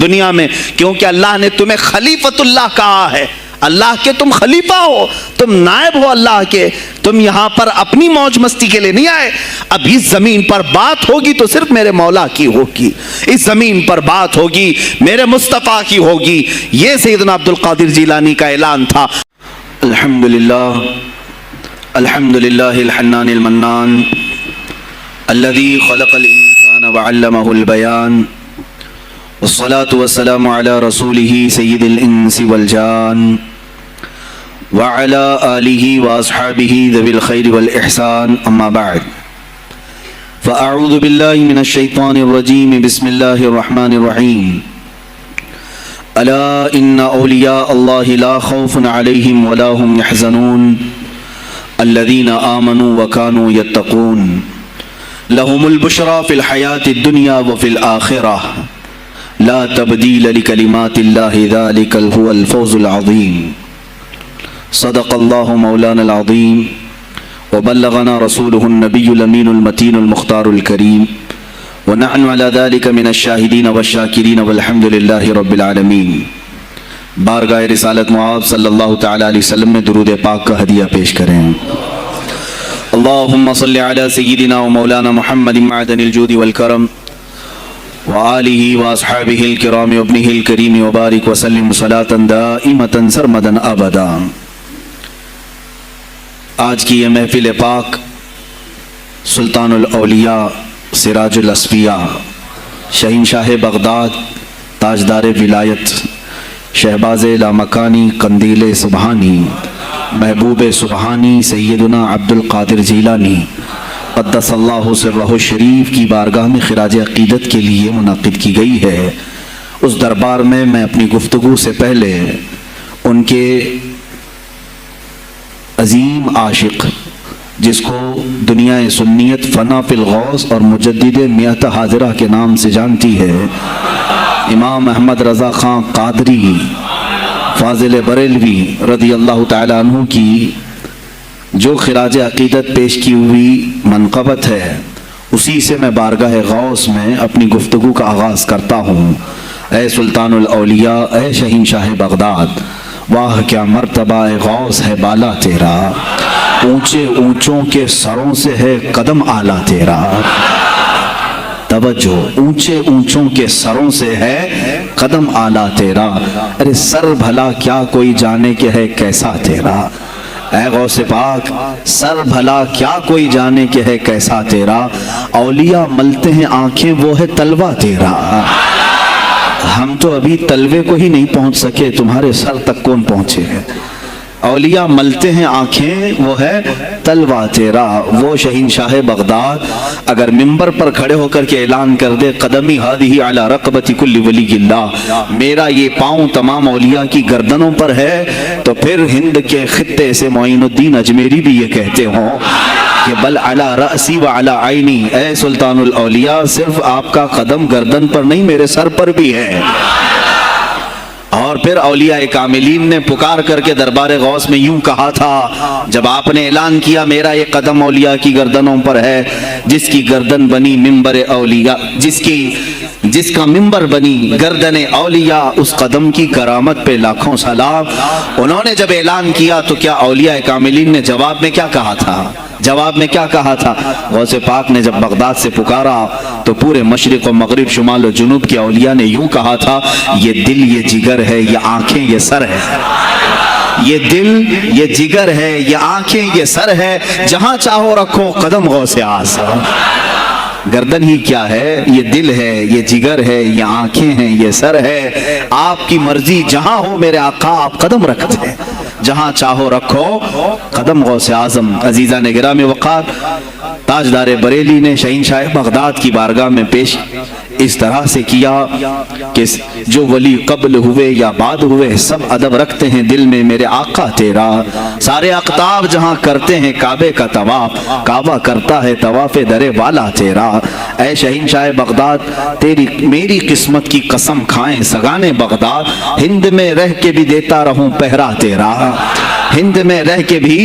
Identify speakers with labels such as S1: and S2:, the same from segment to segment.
S1: دنیا میں، کیونکہ اللہ نے تمہیں خلیفۃ اللہ کہا ہے۔ اللہ کے تم خلیفہ ہو، تم نائب ہو اللہ کے، تم یہاں پر اپنی موج مستی کے لیے نہیں آئے۔ اب اس زمین پر بات ہوگی تو صرف میرے مولا کی ہوگی، اس زمین پر بات ہوگی میرے مصطفیٰ کی ہوگی۔ یہ سیدنا عبد القادر جیلانی کا اعلان تھا۔ الحمدللہ الحنان المنان الذي خلق الانسان وعلمه البيان والصلاة والسلام على رسوله سيد الانس والجان وعلى آله وأصحابه ذوي الخير والإحسان، أما بعد فأعوذ بالله من الشيطان الرجيم، بسم الله الرحمن الرحيم. ألا إن أولياء الله لا خوف عليهم ولا هم يحزنون الذين آمنوا وكانوا يتقون لهم البشرى في الحياة الدنيا وفي الآخرة لا تبديل لكلمات الله ذلك هو الفوز العظيم. صدق الله مولانا العظيم وبلغنا رسوله النبي الأمين المتين المختار الكريم ونحن على ذلك من الشاهدين والشاكرين والحمد لله رب العالمين. بارگاہ رسالت معاذ صلی اللہ تعالی علیہ وسلم میں درود پاک کا ہدیہ پیش کریں۔ اللہم صلی علی سیدنا و مولانا محمد معدن الجود والکرم وآلہ واصحابہ الکرام وابنہ الکریم وبارک وسلم صلاة دائمة سرمدا ابدا۔ آج کی یہ محفل پاک سلطان الاولیاء، سراج الاسفیاء، شہنشاہ بغداد، تاجدار ولایت، شہباز لامکانی، قندیل سبحانی، محبوب سبحانی سیدنا عبد القادر جیلانی قدس اللہ سرہ الشریف کی بارگاہ میں خراج عقیدت کے لیے منعقد کی گئی ہے۔ اس دربار میں میں اپنی گفتگو سے پہلے ان کے عظیم عاشق، جس کو دنیا سنیت فنا فی الغوث اور مجدد میت حاضرہ کے نام سے جانتی ہے، امام احمد رضا خان قادری فاضل بریلوی رضی اللہ تعالیٰ عنہ کی جو خراج عقیدت پیش کی ہوئی منقبت ہے، اسی سے میں بارگاہ غوث میں اپنی گفتگو کا آغاز کرتا ہوں۔ اے سلطان الاولیاء، اے شہنشاہ بغداد، واہ کیا مرتبہ غوث ہے بالا تیرا، اونچے اونچوں کے سروں سے ہے قدم اعلیٰ تیرا۔ توجہ، اونچے اونچوں کے سروں سے ہے قدم اعلیٰ تیرا، ارے سر بھلا کیا کوئی جانے کہ ہے کیسا تیرا۔ اے غوث پاک، سر بھلا کیا کوئی جانے کہ ہے کیسا تیرا، اولیاء ملتے ہیں آنکھیں وہ ہے تلوہ تیرا۔ ہم تو ابھی تلوے کو ہی نہیں پہنچ سکے، تمہارے سر تک کون پہنچے ہیں۔ اولیاء ملتے ہیں آنکھیں وہ ہے تلوہ تیرا۔ وہ شہنشاہ بغداد اگر ممبر پر کھڑے ہو کر کے اعلان کر دے قدمی ہادھی علی رقبت کل ولی اللہ، میرا یہ پاؤں تمام اولیاء کی گردنوں پر ہے، تو پھر ہند کے خطے سے معین الدین اجمیری بھی یہ کہتے ہوں کہ بل علی رأسی و علی عینی، اے سلطان الاولیاء صرف آپ کا قدم گردن پر نہیں میرے سر پر بھی ہے۔ اور پھر اولیاء کاملین نے پکار کر کے دربار غوث میں یوں کہا تھا جب آپ نے اعلان کیا میرا یہ قدم اولیاء کی گردنوں پر ہے، جس کی گردن بنی منبر اولیاء، جس کا منبر بنی گردن اولیاء، اس قدم کی کرامت پہ لاکھوں سلام۔ انہوں نے جب اعلان کیا تو کیا اولیاء کاملین نے جواب میں کیا کہا تھا؟ جواب میں کیا کہا تھا؟ غوث پاک نے جب بغداد سے پکارا تو پورے مشرق و مغرب، شمال و جنوب کے اولیاء نے یوں کہا تھا، یہ دل یہ جگر ہے، یہ آنکھیں یہ سر ہے۔ یہ دل یہ جگر ہے، یہ آنکھیں یہ سر ہے، جہاں چاہو رکھو قدم غوث اعظم۔ گردن ہی کیا ہے، یہ دل ہے، یہ جگر ہے، یہ آنکھیں ہیں، یہ سر ہے، آپ کی مرضی جہاں ہو میرے آقا آپ قدم رکھتے ہیں، جہاں چاہو رکھو قدم غوث اعظم۔ عزیزان گرامی وقار، تاجدار بریلی نے شہنشاہ بغداد کی بارگاہ میں پیش اس طرح سے کیا کہ جو ولی قبل ہوئے یا بعد ہوئے سب ادب رکھتے ہیں دل میں میرے آقا تیرا، سارے اقطاب جہاں کرتے ہیں کعبے کا طواف، کعبہ کرتا ہے طواف در والا تیرا۔ اے شہنشاہ بغداد، تیری میری قسمت کی قسم کھائیں سگانے بغداد، ہند میں رہ کے بھی دیتا رہوں پہرا تیرا۔ ہند میں رہ کے بھی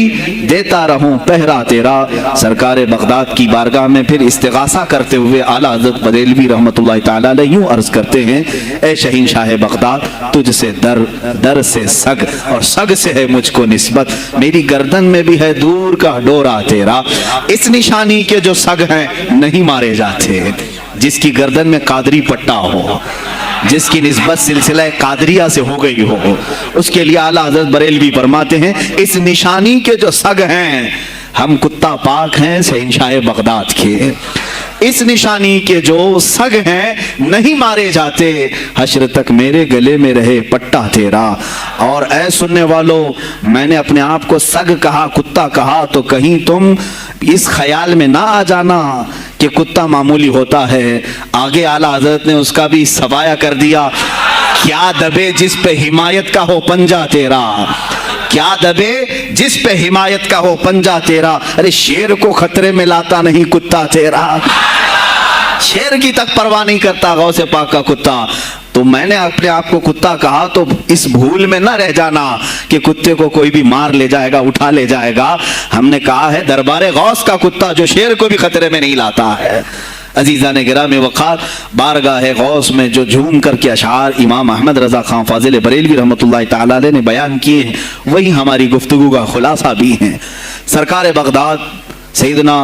S1: دیتا رہوں پہرا تیرا. سرکار بغداد کی بارگاہ میں پھر استغاثہ کرتے ہوئے اعلیٰ حضرت بریلوی رحمۃ اللہ تعالیٰ علیہ یوں عرض کرتے ہیں: اے شہین شاہ بغداد، تجھ سے در، در سے سگ، اور سگ سے ہے مجھ کو نسبت. میری گردن میں بھی ہے دور کا ڈورا تیرا. اس نشانی کے جو سگ ہیں نہیں مارے جاتے. جس کی گردن میں قادری پٹا ہو، جس کی نسبت سلسلہ قادریہ سے ہو گئی ہو، اس کے لیے اعلیٰ حضرت بریلوی فرماتے ہیں: اس نشانی کے جو سگ ہیں، ہم کتا پاک ہیں شہنشاہ بغداد کے. اس نشانی کے جو سگ ہیں نہیں مارے جاتے. حشر تک میرے گلے میں رہے پٹا تیرا. اور اے سننے والو، میں نے اپنے آپ کو سگ کہا، کتا کہا، تو کہیں تم اس خیال میں نہ آ جانا کہ کتا معمولی ہوتا ہے. آگے اعلیٰ حضرت نے اس کا بھی سوایہ کر دیا: کیا دبے جس پہ حمایت کا ہو پنجہ تیرا، کیا دبے جس پہ حمایت کا ہو پنجہ تیرا. ارے شیر کو خطرے میں لاتا نہیں کتا تیرا، شیر کی تک پرواہ نہیں کرتا غوث پاک کا کتا. تو میں نے اپنے آپ کو کتا کہا تو اس بھول میں نہ رہ جانا کہ کتے کو کوئی بھی مار لے جائے گا، اٹھا لے جائے گا. ہم نے کہا ہے دربار غوث کا کتا جو شیر کو بھی خطرے میں نہیں لاتا ہے. عزیزان گرامی وقار، بارگاہ غوث میں جو جھوم کر کے اشعار امام احمد رضا خان فاضل بریلوی رحمۃ اللہ تعالیٰ علیہ نے بیان کیے ہیں، وہی ہماری گفتگو کا خلاصہ بھی ہیں. سرکار بغداد سیدنا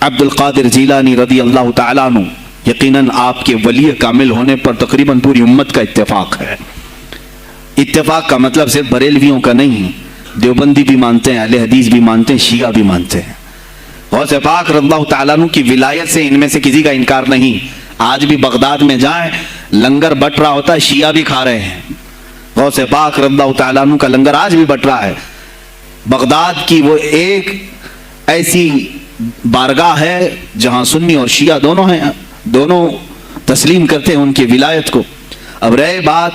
S1: عبد القادر جیلانی رضی اللہ تعالیٰ عنہ، یقیناً آپ کے ولی کامل ہونے پر تقریباً پوری امت کا اتفاق ہے. اتفاق کا مطلب صرف بریلویوں کا نہیں، دیوبندی بھی مانتے ہیں، اہل حدیث بھی مانتے ہیں، شیعہ بھی مانتے ہیں. غوث پاک رضی اللہ تعالیٰ عنہ کی ولایت سے ان میں سے کسی کا انکار نہیں. آج بھی بغداد میں جائیں، لنگر بٹ رہا ہوتا ہے، شیعہ بھی کھا رہے ہیں. غوث پاک رضی اللہ تعالیٰ عنہ کا لنگر آج بھی بٹ رہا ہے. بغداد کی وہ ایک ایسی بارگاہ ہے جہاں سنی اور شیعہ دونوں ہیں، دونوں تسلیم کرتے ہیں ان کی ولایت کو. اب رہے بات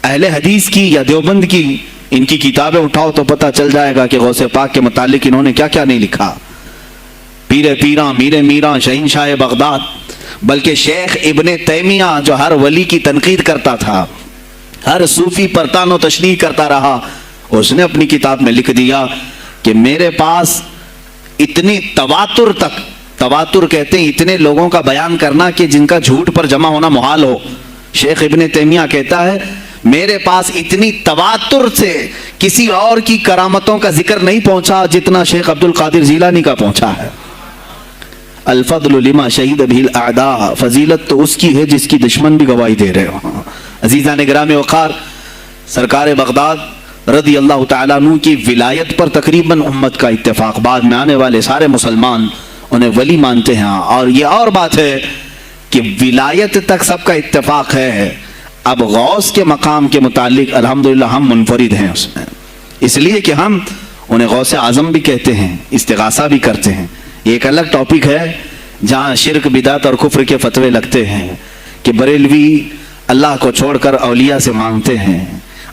S1: اہل حدیث کی یا دیوبند کی، ان کی کتابیں اٹھاؤ تو پتہ چل جائے گا کہ غوث پاک کے متعلق انہوں نے کیا کیا نہیں لکھا. پیر پیراں، میر میراں، شہین شاہ بغداد، بلکہ شیخ ابن تیمیہ جو ہر ولی کی تنقید کرتا تھا، ہر صوفی پر تان و تشریح کرتا رہا، اس نے اپنی کتاب میں لکھ دیا کہ میرے پاس اتنی تواتر تک، تواتر کہتے ہیں اتنے لوگوں کا بیان کرنا کہ جن کا جھوٹ پر جمع ہونا محال ہو. شیخ ابن تیمیہ کہتا ہے میرے پاس اتنی تواتر سے کسی اور کی کرامتوں کا ذکر نہیں پہنچا جتنا شیخ عبد القادر جیلانی کا پہنچا ہے. الفضل لما شہید به الاعداء، فضیلت تو اس کی ہے جس کی دشمن بھی گواہی دے رہے ہوں. عزیزان گرامی وقار، سرکار بغداد رضی اللہ تعالیٰ عنہ کی ولایت پر تقریباً امت کا اتفاق، بعد میں آنے والے سارے مسلمان انہیں ولی مانتے ہیں. اور یہ اور بات ہے کہ ولایت تک سب کا اتفاق ہے. اب غوث کے مقام کے متعلق الحمدللہ ہم منفرد ہیں اس میں، اس لیے کہ ہم انہیں غوث اعظم بھی کہتے ہیں، استغاثہ بھی کرتے ہیں. یہ ایک الگ ٹاپک ہے جہاں شرک، بدعت اور کفر کے فتوے لگتے ہیں کہ بریلوی اللہ کو چھوڑ کر اولیاء سے مانگتے ہیں،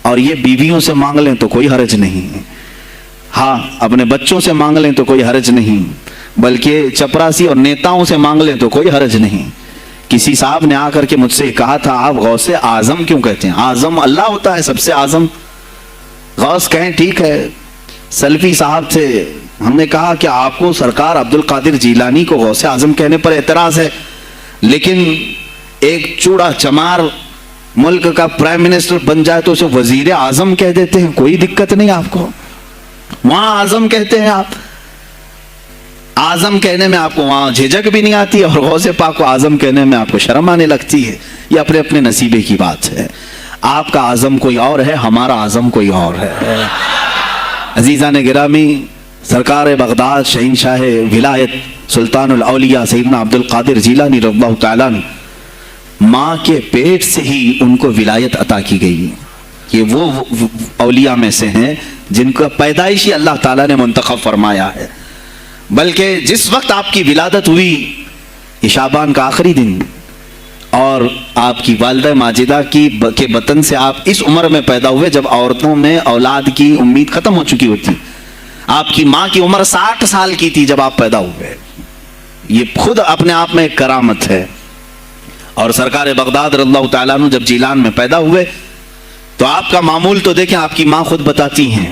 S1: اور یہ بیویوں سے مانگ لیں تو کوئی حرج نہیں، ہاں اپنے بچوں سے مانگ لیں تو کوئی حرج نہیں، بلکہ چپراسی اور نیتاؤں سے مانگ لیں تو کوئی حرج نہیں. کسی صاحب نے آ کر کے مجھ سے کہا تھا آپ غوث اعظم کیوں کہتے ہیں؟ اعظم اللہ ہوتا ہے سب سے اعظم. غوث کہیں ٹھیک ہے. سلفی صاحب تھے، ہم نے کہا کہ آپ کو سرکار عبد القادر جیلانی کو غوث اعظم کہنے پر اعتراض ہے، لیکن ایک چوڑا چمار ملک کا پرائم منسٹر بن جائے تو اسے وزیر اعظم کہہ دیتے ہیں، کوئی دقت نہیں آپ کو. وہاں اعظم کہتے ہیں آپ، اعظم کہنے میں آپ کو وہاں جھجک بھی نہیں آتی، اور غوث پاک کو اعظم کہنے میں آپ کو شرم آنے لگتی ہے. یہ اپنے اپنے نصیبے کی بات ہے. آپ کا اعظم کوئی اور ہے، ہمارا اعظم کوئی اور ہے. عزیزان گرامی، سرکار بغداد شہین شاہ ولایت سلطان الاولیاء سیدنا عبد القادر جیلانی رضی اللہ تعالیٰ عنہ، ماں کے پیٹ سے ہی ان کو ولایت عطا کی گئی. یہ وہ اولیاء میں سے ہیں جن کا پیدائشی اللہ تعالیٰ نے منتخب فرمایا ہے. بلکہ جس وقت آپ کی ولادت ہوئی، یہ شعبان کا آخری دن، اور آپ کی والدہ ماجدہ کے بطن سے آپ اس عمر میں پیدا ہوئے جب عورتوں میں اولاد کی امید ختم ہو چکی ہوتی. آپ کی ماں کی عمر 60 سال کی تھی جب آپ پیدا ہوئے. یہ خود اپنے آپ میں ایک کرامت ہے. اور سرکار بغداد رضی اللہ تعالیٰ عنہ جب جیلان میں پیدا ہوئے تو آپ کا معمول تو دیکھیں، آپ کی ماں خود بتاتی ہیں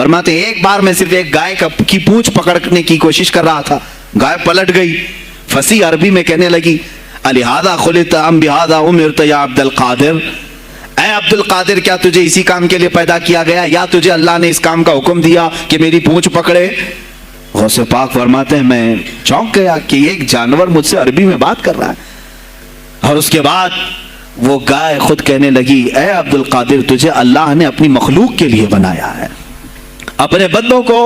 S1: فرماتے ہیں ایک بار میں صرف ایک گائے کی پونچھ پکڑنے کی کوشش کر رہا تھا, گائے پلٹ گئی, فصیح عربی میں کہنے لگی الہذا خلقت ام بہذا امرت یا عبد القادر, اے عبد القادر کیا تجھے اسی کام کے لیے پیدا کیا گیا یا تجھے اللہ نے اس کام کا حکم دیا کہ میری پونچھ پکڑے؟ غوث پاک فرماتے ہیں میں چونک گیا کہ ایک جانور مجھ سے عربی میں بات کر رہا ہے. اور اس کے بعد وہ گائے خود کہنے لگی اے عبد القادر تجھے اللہ نے اپنی مخلوق کے لیے بنایا ہے, اپنے بندوں کو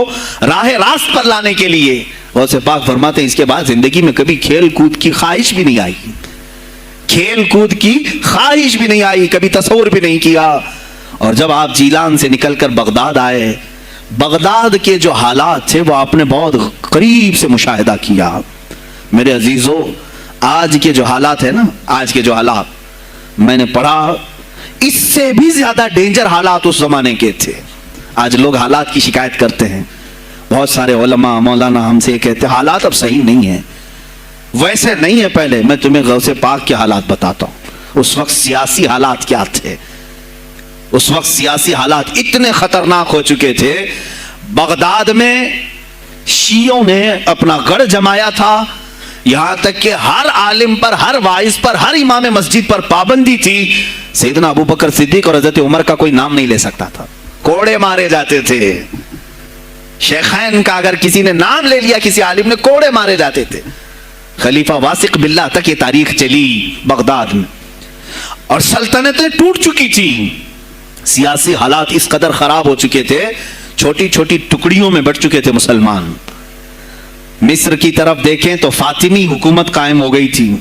S1: راہ راست پر لانے کے لیے. غوث پاک فرماتے ہیں اس کے بعد زندگی میں کبھی کھیل کود کی خواہش بھی نہیں آئی, کھیل کود کی خواہش بھی نہیں آئی, کبھی تصور بھی نہیں کیا. اور جب آپ جیلان سے نکل کر بغداد آئے, بغداد کے جو حالات تھے وہ آپ نے بہت قریب سے مشاہدہ کیا. میرے عزیزو آج کے جو حالات ہیں نا, آج کے جو حالات میں نے پڑھا اس سے بھی زیادہ ڈینجر حالات اس زمانے کے تھے. آج لوگ حالات کی شکایت کرتے ہیں, بہت سارے علماء مولانا ہم سے یہ کہتے ہیں حالات اب صحیح نہیں ہیں, ویسے نہیں ہے پہلے. میں تمہیں غوث پاک کے حالات بتاتا ہوں. اس وقت سیاسی حالات کیا تھے, اس وقت سیاسی حالات اتنے خطرناک ہو چکے تھے. بغداد میں شیعوں نے اپنا گڑھ جمایا تھا, یہاں تک کہ ہر عالم پر, ہر واعظ پر, ہر امام مسجد پر پابندی تھی. سیدنا ابو بکر صدیق اور حضرت عمر کا کوئی نام نہیں لے سکتا تھا, کوڑے مارے جاتے تھے. شیخین کا اگر کسی نے نام لے لیا کسی عالم نے, کوڑے مارے جاتے تھے. خلیفہ واثق باللہ تک یہ تاریخ چلی بغداد میں, اور سلطنتیں ٹوٹ چکی تھی. سیاسی حالات اس قدر خراب ہو چکے تھے, چھوٹی چھوٹی ٹکڑیوں میں بٹ چکے تھے مسلمان. مصر کی طرف دیکھیں تو فاطمی حکومت قائم ہو گئی تھی,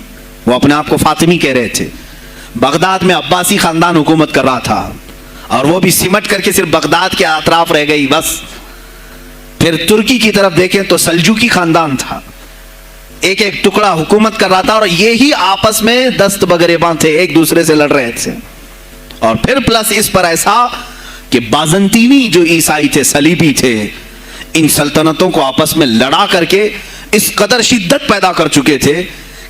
S1: وہ اپنے آپ کو فاطمی کہہ رہے تھے. بغداد میں عباسی خاندان حکومت کر رہا تھا, اور وہ بھی سمٹ کر کے صرف بغداد کے اطراف رہ گئی بس. پھر ترکی کی طرف دیکھیں تو سلجوکی خاندان تھا, ایک ایک ٹکڑا حکومت کر رہا تھا, اور یہی آپس میں دست بگریباں تھے, ایک دوسرے سے لڑ رہے تھے. اور پھر پلس اس پر ایسا کہ بازنطینی جو عیسائی تھے, صلیبی تھے, ان سلطنتوں کو آپس میں لڑا کر کے اس قدر شدت پیدا کر چکے تھے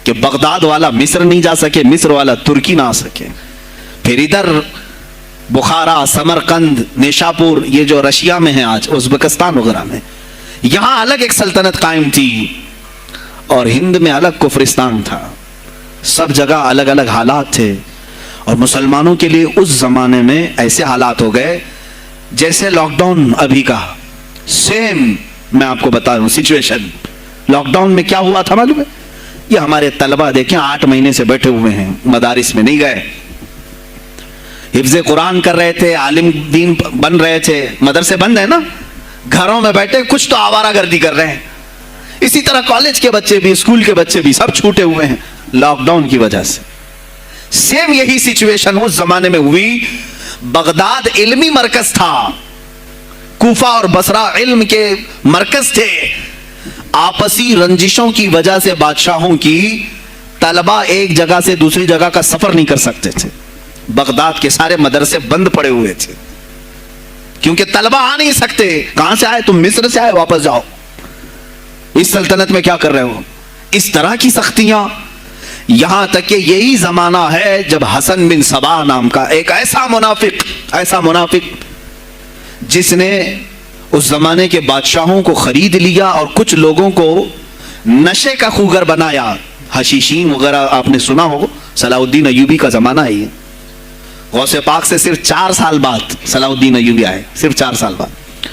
S1: کہ بغداد والا مصر نہیں جا سکے, مصر والا ترکی نہ آ سکے. پھر ادھر بخارا, سمرقند, نیشاپور, یہ جو رشیا میں ہیں آج, ازبکستان وغیرہ میں, یہاں الگ ایک سلطنت قائم تھی, اور ہند میں الگ کفرستان تھا. سب جگہ الگ الگ حالات تھے. اور مسلمانوں کے لیے اس زمانے میں ایسے حالات ہو گئے جیسے لاک ڈاؤن ابھی کا سیم. میں آپ کو بتا رہا ہوں سچویشن. لاک ڈاؤن میں کیا ہوا تھا معلوم ہے؟ یہ ہمارے طلبہ دیکھیں 8 مہینے سے بیٹھے ہوئے ہیں, مدارس میں نہیں گئے, حفظ قرآن کر رہے تھے, عالم دین بن رہے تھے. مدرسے بند ہیں نا, گھروں میں بیٹھے کچھ تو آوارہ گردی کر رہے ہیں. اسی طرح کالج کے بچے بھی, اسکول کے بچے بھی, سب چھوٹے ہوئے ہیں لاک ڈاؤن کی وجہ سے. سیم یہی سچویشن اس زمانے میں ہوئی. بغداد علمی مرکز تھا, کوفہ اور بصرہ علم کے مرکز تھے. آپسی رنجشوں کی وجہ سے بادشاہوں کی طلبہ ایک جگہ سے دوسری جگہ کا سفر نہیں کر سکتے تھے. بغداد کے سارے مدرسے بند پڑے ہوئے تھے کیونکہ طلبہ آ نہیں سکتے. کہاں سے آئے تم؟ مصر سے آئے, واپس جاؤ. اس سلطنت میں کیا کر رہے ہو؟ اس طرح کی سختیاں. یہاں تک کہ یہی زمانہ ہے جب حسن بن صباح نام کا ایک ایسا منافق جس نے اس زمانے کے بادشاہوں کو خرید لیا اور کچھ لوگوں کو نشے کا خوگر بنایا. حشیشین وغیرہ آپ نے سنا ہو, صلاح الدین ایوبی کا زمانہ ہے یہ. غوث پاک سے صرف 4 سال بعد صلاح الدین ایوبی آئے, صرف 4 سال بعد.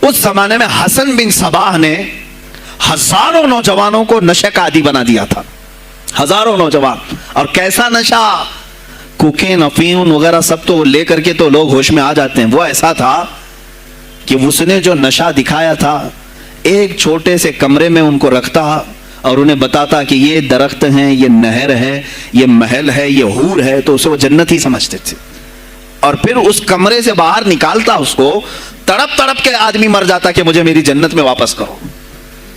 S1: اس زمانے میں حسن بن صباح نے ہزاروں نوجوانوں کو نشے کا عادی بنا دیا تھا, ہزاروں نوجوان. اور کیسا نشہ, کوکین, افیون وغیرہ سب تو لے کر کے تو لوگ ہوش میں آ جاتے ہیں. وہ ایسا تھا کہ اس نے جو نشہ دکھایا تھا, ایک چھوٹے سے کمرے میں ان کو رکھتا اور انہیں بتاتا کہ یہ درخت ہیں, یہ نہر ہے, یہ محل ہے, یہ حور ہے, تو اسے وہ جنت ہی سمجھتے تھے. اور پھر اس کمرے سے باہر نکالتا اس کو, تڑپ تڑپ کے آدمی مر جاتا کہ مجھے میری جنت میں واپس کرو.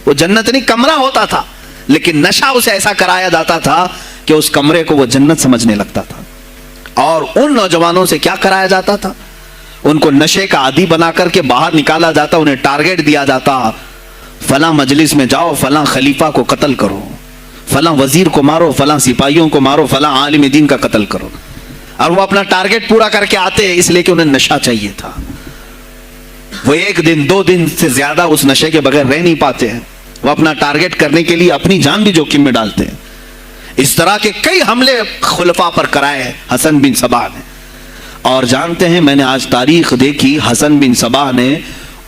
S1: وہ جنت نہیں, کمرہ ہوتا تھا, لیکن نشہ اسے ایسا کرایا جاتا تھا کہ اس کمرے کو وہ جنت سمجھنے لگتا تھا. اور ان نوجوانوں سے کیا کرایا جاتا تھا؟ ان کو نشے کا عادی بنا کر کے باہر نکالا جاتا, انہیں ٹارگیٹ دیا جاتا, فلاں مجلس میں جاؤ, فلاں خلیفہ کو قتل کرو, فلاں وزیر کو مارو, فلاں سپاہیوں کو مارو, فلاں عالم دین کا قتل کرو. اور وہ اپنا ٹارگیٹ پورا کر کے آتے اس لیے کہ انہیں نشہ چاہیے تھا. وہ ایک دن 2 دن سے زیادہ اس نشے کے بغیر رہ نہیں پاتے ہیں، وہ اپنا ٹارگٹ کرنے کے لیے اپنی جان بھی جوخم میں ڈالتے ہیں۔ اس طرح کے کئی حملے خلفاء پر کرائے حسن بن صباح نے۔ اور جانتے ہیں، میں نے آج تاریخ دیکھی، حسن بن صباح نے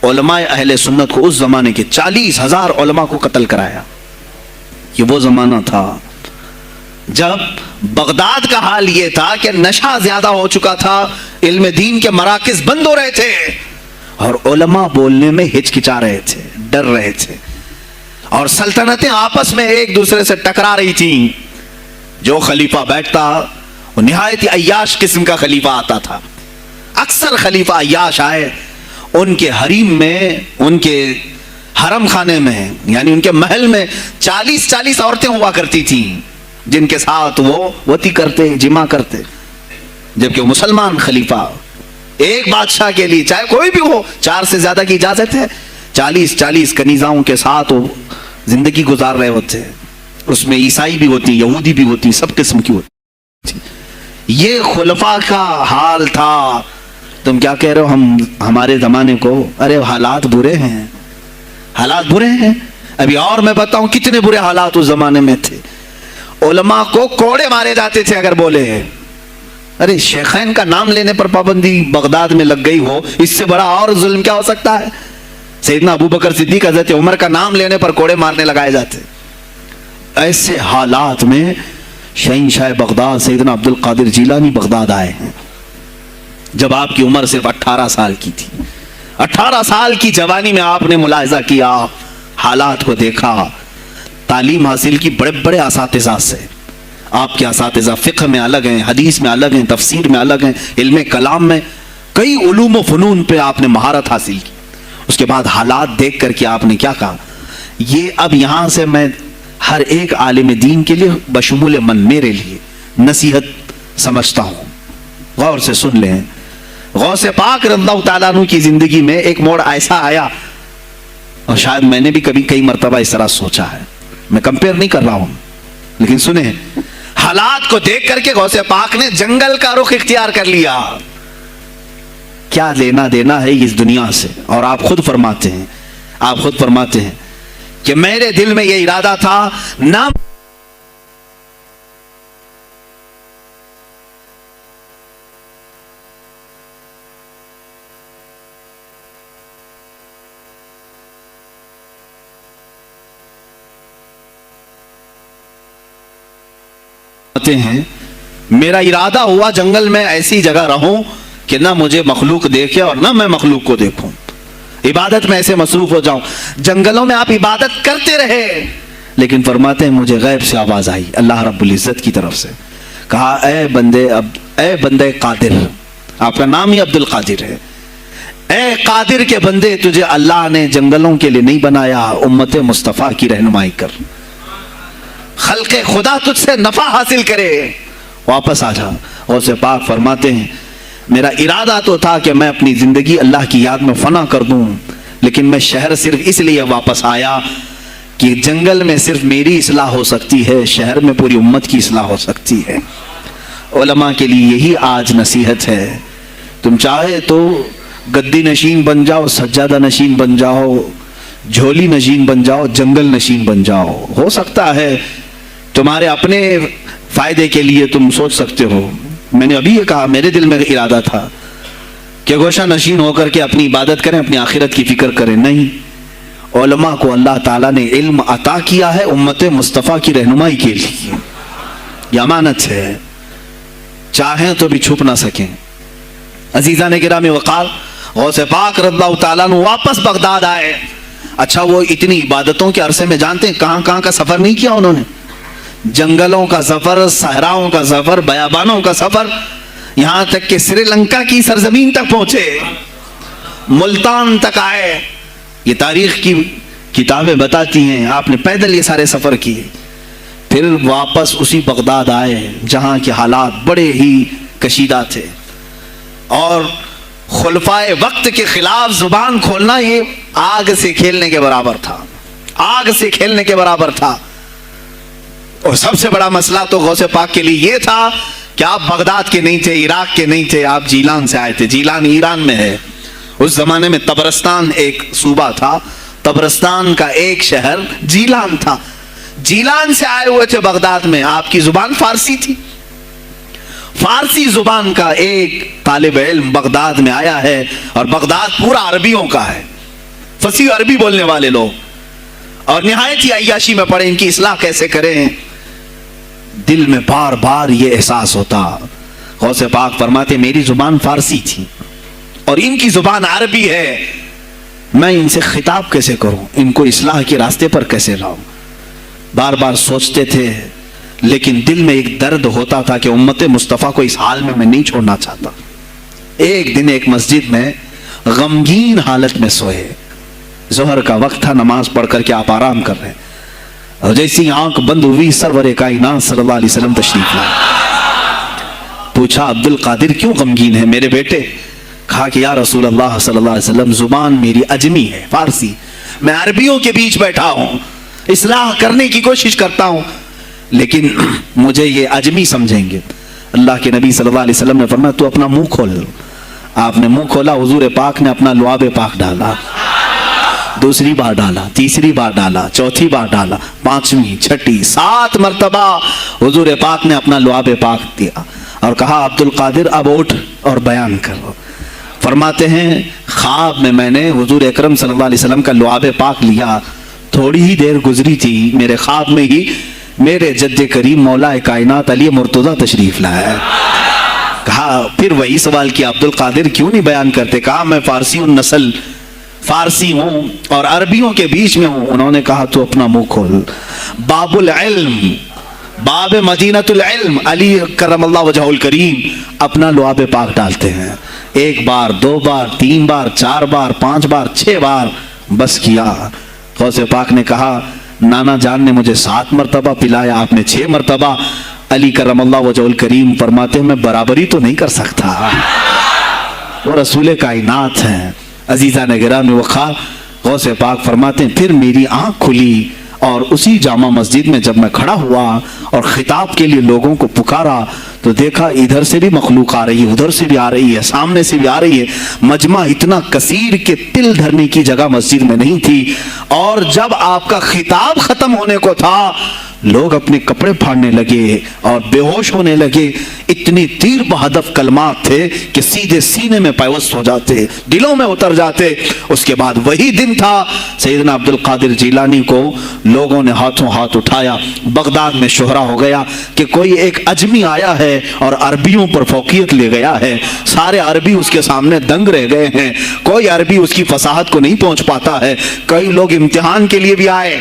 S1: علماء اہل سنت کو اس زمانے کے 40,000 علماء کو قتل کرایا۔ یہ وہ زمانہ تھا جب بغداد کا حال یہ تھا کہ نشہ زیادہ ہو چکا تھا، علم دین کے مراکز بند ہو رہے تھے، اور علماء بولنے میں ہچکچا رہے تھے، ڈر رہے تھے، اور سلطنتیں آپس میں ایک دوسرے سے ٹکرا رہی تھیں۔ جو خلیفہ بیٹھتا وہ نہایت عیاش قسم کا خلیفہ آتا تھا۔ اکثر خلیفہ عیاش آئے، ان کے حریم میں، ان کے حرم خانے میں، یعنی ان کے محل میں 40 عورتیں ہوا کرتی تھیں جن کے ساتھ وہ وطی کرتے، جمع کرتے، جبکہ مسلمان خلیفہ ایک بادشاہ کے لیے چاہے کوئی بھی ہو 4 سے زیادہ کی اجازت ہے، 40 کنیزاؤں کے ساتھ وہ زندگی گزار رہے ہوتے ہیں۔ اس میں عیسائی بھی ہوتی، یہودی بھی ہوتی، سب قسم کی ہوتی۔ یہ خلفاء کا حال تھا۔ تم کیا کہہ رہے ہو ہمارے زمانے کو؟ ارے حالات برے ہیں، حالات برے ہیں۔ ابھی اور میں بتاؤں کتنے برے حالات اس زمانے میں تھے۔ علماء کو کوڑے مارے جاتے تھے اگر بولے۔ ارے شیخین کا نام لینے پر پابندی بغداد میں لگ گئی ہو، اس سے بڑا اور ظلم کیا ہو سکتا ہے؟ سیدنا ابو بکر صدیق، حضرت عمر کا نام لینے پر کوڑے مارنے لگائے جاتے۔ ایسے حالات میں شہنشاہ بغداد سیدنا عبد القادر جیلانی بغداد آئے ہیں جب آپ کی عمر صرف 18 سال کی تھی۔ 18 سال کی جوانی میں آپ نے ملاحظہ کیا، حالات کو دیکھا، تعلیم حاصل کی بڑے بڑے اساتذہ سے۔ آپ کے اساتذہ فقہ میں الگ ہیں، حدیث میں الگ ہیں، تفسیر میں الگ ہیں، علم کلام میں، کئی علوم و فنون پہ آپ نے مہارت حاصل کی۔ اس کے بعد حالات دیکھ کر کے آپ نے کیا کہا؟ یہ اب یہاں سے میں ہر ایک عالم دین کے لیے بشمول من میرے لیے نصیحت سمجھتا ہوں، غور سے سن لیں۔ غوث پاک رضی اللہ تعالیٰ عنہ کی زندگی میں ایک موڑ ایسا آیا، اور شاید میں نے بھی کبھی کئی مرتبہ اس طرح سوچا ہے، میں کمپیئر نہیں کر رہا ہوں، لیکن سنیں، حالات کو دیکھ کر کے غوث پاک نے جنگل کا رخ اختیار کر لیا۔ کیا لینا دینا ہے اس دنیا سے؟ اور آپ خود فرماتے ہیں کہ میرے دل میں یہ ارادہ تھا، نہ ہیں، میرا ارادہ ہوا جنگل میں ایسی جگہ رہوں کہ نہ مجھے مخلوق دیکھے اور نہ میں مخلوق کو دیکھوں، عبادت میں ایسے مصروف ہو جاؤں۔ جنگلوں میں آپ عبادت کرتے رہے، لیکن فرماتے ہیں مجھے غیب سے آواز آئی اللہ رب العزت کی طرف سے، کہا اے بندے قادر، آپ کا نام ہی عبد القادر ہے، اے قادر کے بندے، تجھے اللہ نے جنگلوں کے لیے نہیں بنایا، امت مصطفیٰ کی رہنمائی کر، خلق خدا تجھ سے نفع حاصل کرے، واپس آ جا۔ غوث پاک فرماتے ہیں میرا ارادہ تو تھا کہ میں اپنی زندگی اللہ کی یاد میں فنا کر دوں، لیکن میں شہر صرف اس لیے واپس آیا کہ جنگل میں صرف میری اصلاح ہو سکتی ہے، شہر میں پوری امت کی اصلاح ہو سکتی ہے۔ علماء کے لیے یہی آج نصیحت ہے، تم چاہے تو گدی نشین بن جاؤ، سجادہ نشین بن جاؤ، جھولی نشین بن جاؤ، جنگل نشین بن جاؤ، ہو سکتا ہے تمہارے اپنے فائدے کے لیے تم سوچ سکتے ہو۔ میں نے ابھی یہ کہا، میرے دل میں ارادہ تھا کہ گوشہ نشین ہو کر کے اپنی عبادت کریں، اپنی آخرت کی فکر کریں، نہیں، علماء کو اللہ تعالیٰ نے علم عطا کیا ہے امت مصطفیٰ کی رہنمائی کے لیے، یہ امانت ہے، چاہیں تو بھی چھپ نہ سکیں۔ عزیزان گرامی وقار، غوث پاک رضی اللہ تعالیٰ عنہ واپس بغداد آئے۔ اچھا، وہ اتنی عبادتوں کے عرصے میں جانتے ہیں کہاں کہاں کا سفر نہیں کیا انہوں نے؟ جنگلوں کا سفر، صحراؤں کا سفر، بیابانوں کا سفر، یہاں تک کہ سری لنکا کی سرزمین تک پہنچے، ملتان تک آئے۔ یہ تاریخ کی کتابیں بتاتی ہیں آپ نے پیدل یہ سارے سفر کیے، پھر واپس اسی بغداد آئے جہاں کے حالات بڑے ہی کشیدہ تھے، اور خلفائے وقت کے خلاف زبان کھولنا یہ آگ سے کھیلنے کے برابر تھا، آگ سے کھیلنے کے برابر تھا۔ اور سب سے بڑا مسئلہ تو غوث پاک کے لیے یہ تھا کہ آپ بغداد کے نہیں تھے، عراق کے نہیں تھے، آپ جیلان سے آئے تھے۔ جیلان ایران میں ہے، اس زمانے میں طبرستان ایک صوبہ تھا، طبرستان کا ایک شہر جیلان تھا. جیلان سے آئے ہوئے تھے بغداد میں. آپ کی زبان فارسی تھی. فارسی زبان کا ایک طالب علم بغداد میں آیا ہے، اور بغداد پورا عربیوں کا ہے، فصیح عربی بولنے والے لوگ، اور نہایت ہی عیاشی میں پڑے ان کی اصلاح کیسے کریں. دل میں بار بار یہ احساس ہوتا. غوث پاک فرماتے میری زبان فارسی تھی اور ان کی زبان عربی ہے، میں ان سے خطاب کیسے کروں، ان کو اصلاح کے راستے پر کیسے لاؤں. بار بار سوچتے تھے، لیکن دل میں ایک درد ہوتا تھا کہ امت مصطفیٰ کو اس حال میں نہیں چھوڑنا چاہتا. ایک دن ایک مسجد میں غمگین حالت میں سوئے. ظہر کا وقت تھا، نماز پڑھ کر کے آپ آرام کر رہے ہیں، اور جیسی آنکھ بند ہوئی سرور کائنات صلی اللہ علیہ وسلم تشریف لائے. پوچھا عبد القادر کیوں غمگین ہے میرے بیٹے؟ کہا کہ یا رسول اللہ صلی اللہ علیہ وسلم زبان میری اجمی ہے، فارسی، میں عربیوں کے بیچ بیٹھا ہوں، اصلاح کرنے کی کوشش کرتا ہوں، لیکن مجھے یہ اجمی سمجھیں گے. اللہ کے نبی صلی اللہ علیہ وسلم نے فرمایا تو اپنا منہ کھول. آپ نے منہ کھولا، حضور پاک نے اپنا لعاب پاک ڈالا. دوسری بار ڈالا، تیسری بار ڈالا، چوتھی بار ڈالا، پانچویں، چھٹی، 7 مرتبہ حضور پاک نے اپنا لعاب پاک دیا اور کہا عبد القادر اب اٹھ اور بیان کرو. فرماتے ہیں خواب میں نے حضور اکرم صلی اللہ علیہ وسلم کا لعاب پاک لیا. تھوڑی ہی دیر گزری تھی، میرے خواب میں ہی میرے جد کریم مولا کائنات علی مرتضیٰ تشریف لائے. کہا پھر وہی سوال کیا عبد القادر کیوں نہیں بیان کرتے؟ کہا میں فارسی النسل، فارسی ہوں اور عربیوں کے بیچ میں ہوں. انہوں نے کہا تو اپنا منہ کھول. باب العلم، باب مدینۃ العلم، علی کرم اللہ وجہہ الکریم اپنا لعاب پاک ڈالتے ہیں. 1 بار، 2 بار، 3 بار، 4 بار، 5 بار، 6 بار بس کیا. غوث پاک نے کہا نانا جان نے مجھے 7 مرتبہ پلایا، آپ نے 6 مرتبہ. علی کرم اللہ وجہہ الکریم فرماتے ہیں میں برابری تو نہیں کر سکتا، وہ رسول کائنات ہیں. عزیزہ نگراں میں وقع غوث پاک فرماتے ہیں پھر میری آنکھ کھلی، اور اسی جامع مسجد میں جب میں کھڑا ہوا اور خطاب کے لیے لوگوں کو پکارا تو دیکھا ادھر سے بھی مخلوق آ رہی ہے، ادھر سے بھی آ رہی ہے، سامنے سے بھی آ رہی ہے. مجمع اتنا کثیر کہ تل دھرنے کی جگہ مسجد میں نہیں تھی. اور جب آپ کا خطاب ختم ہونے کو تھا لوگ اپنے کپڑے پھاڑنے لگے اور بے ہوش ہونے لگے. اتنی تیر بہدف کلمات تھے کہ سیدھے سینے میں پیوست ہو جاتے، دلوں میں اتر جاتے. اس کے بعد وہی دن تھا سیدنا عبد القادر جیلانی کو لوگوں نے ہاتھوں ہاتھ اٹھایا. بغداد میں شہرا ہو گیا کہ کوئی ایک اجمی آیا ہے اور عربیوں پر فوقیت لے گیا ہے. سارے عربی اس کے سامنے دنگ رہ گئے ہیں، کوئی عربی اس کی فصاحت کو نہیں پہنچ پاتا ہے. کئی لوگ امتحان کے لیے بھی آئے.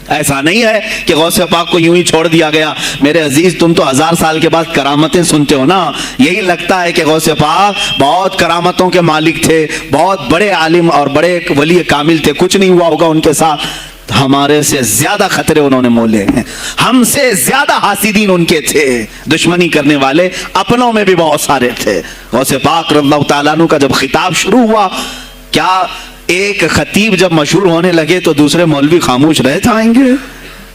S1: ایسا نہیں ہے کہ غوث پاک کو یوں ہی چھوڑ دیا گیا. میرے عزیز تم تو 1000 سال کے بعد کرامتیں سنتے ہو نا، یہی لگتا ہے کہ غوث پاک بہت کرامتوں کے مالک تھے، بہت بڑے عالم اور بڑے ولی کامل تھے، کچھ نہیں ہوا ہوگا ان کے ساتھ. ہمارے سے زیادہ خطرے انہوں نے مولے ہیں، ہم سے زیادہ حاسدین ان کے تھے، دشمنی کرنے والے اپنوں میں بھی بہت سارے تھے. غوث پاک رضی اللہ تعالیٰ عنہ کا جب خطاب شروع ہوا، کیا ایک خطیب جب مشہور ہونے لگے تو دوسرے مولوی خاموش رہ جائیں گے؟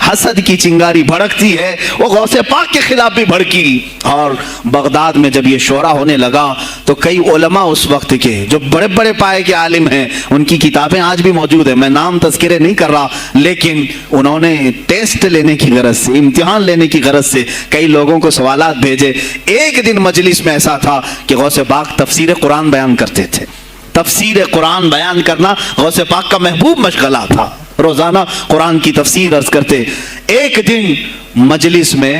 S1: حسد کی چنگاری بھڑکتی ہے، وہ غوث پاک کے خلاف بھی بھڑکی. اور بغداد میں جب یہ شورا ہونے لگا تو کئی علماء اس وقت کے جو بڑے بڑے پائے کے عالم ہیں، ان کی کتابیں آج بھی موجود ہیں، میں نام تذکرے نہیں کر رہا، لیکن انہوں نے ٹیسٹ لینے کی غرض سے، امتحان لینے کی غرض سے کئی لوگوں کو سوالات بھیجے. ایک دن مجلس میں ایسا تھا کہ غوث پاک تفسیر قرآن بیان کرتے تھے. تفسیر قرآن بیان کرنا غوث پاک کا محبوب مشغلہ تھا، روزانہ قرآن کی تفسیر عرض کرتے. ایک دن مجلس میں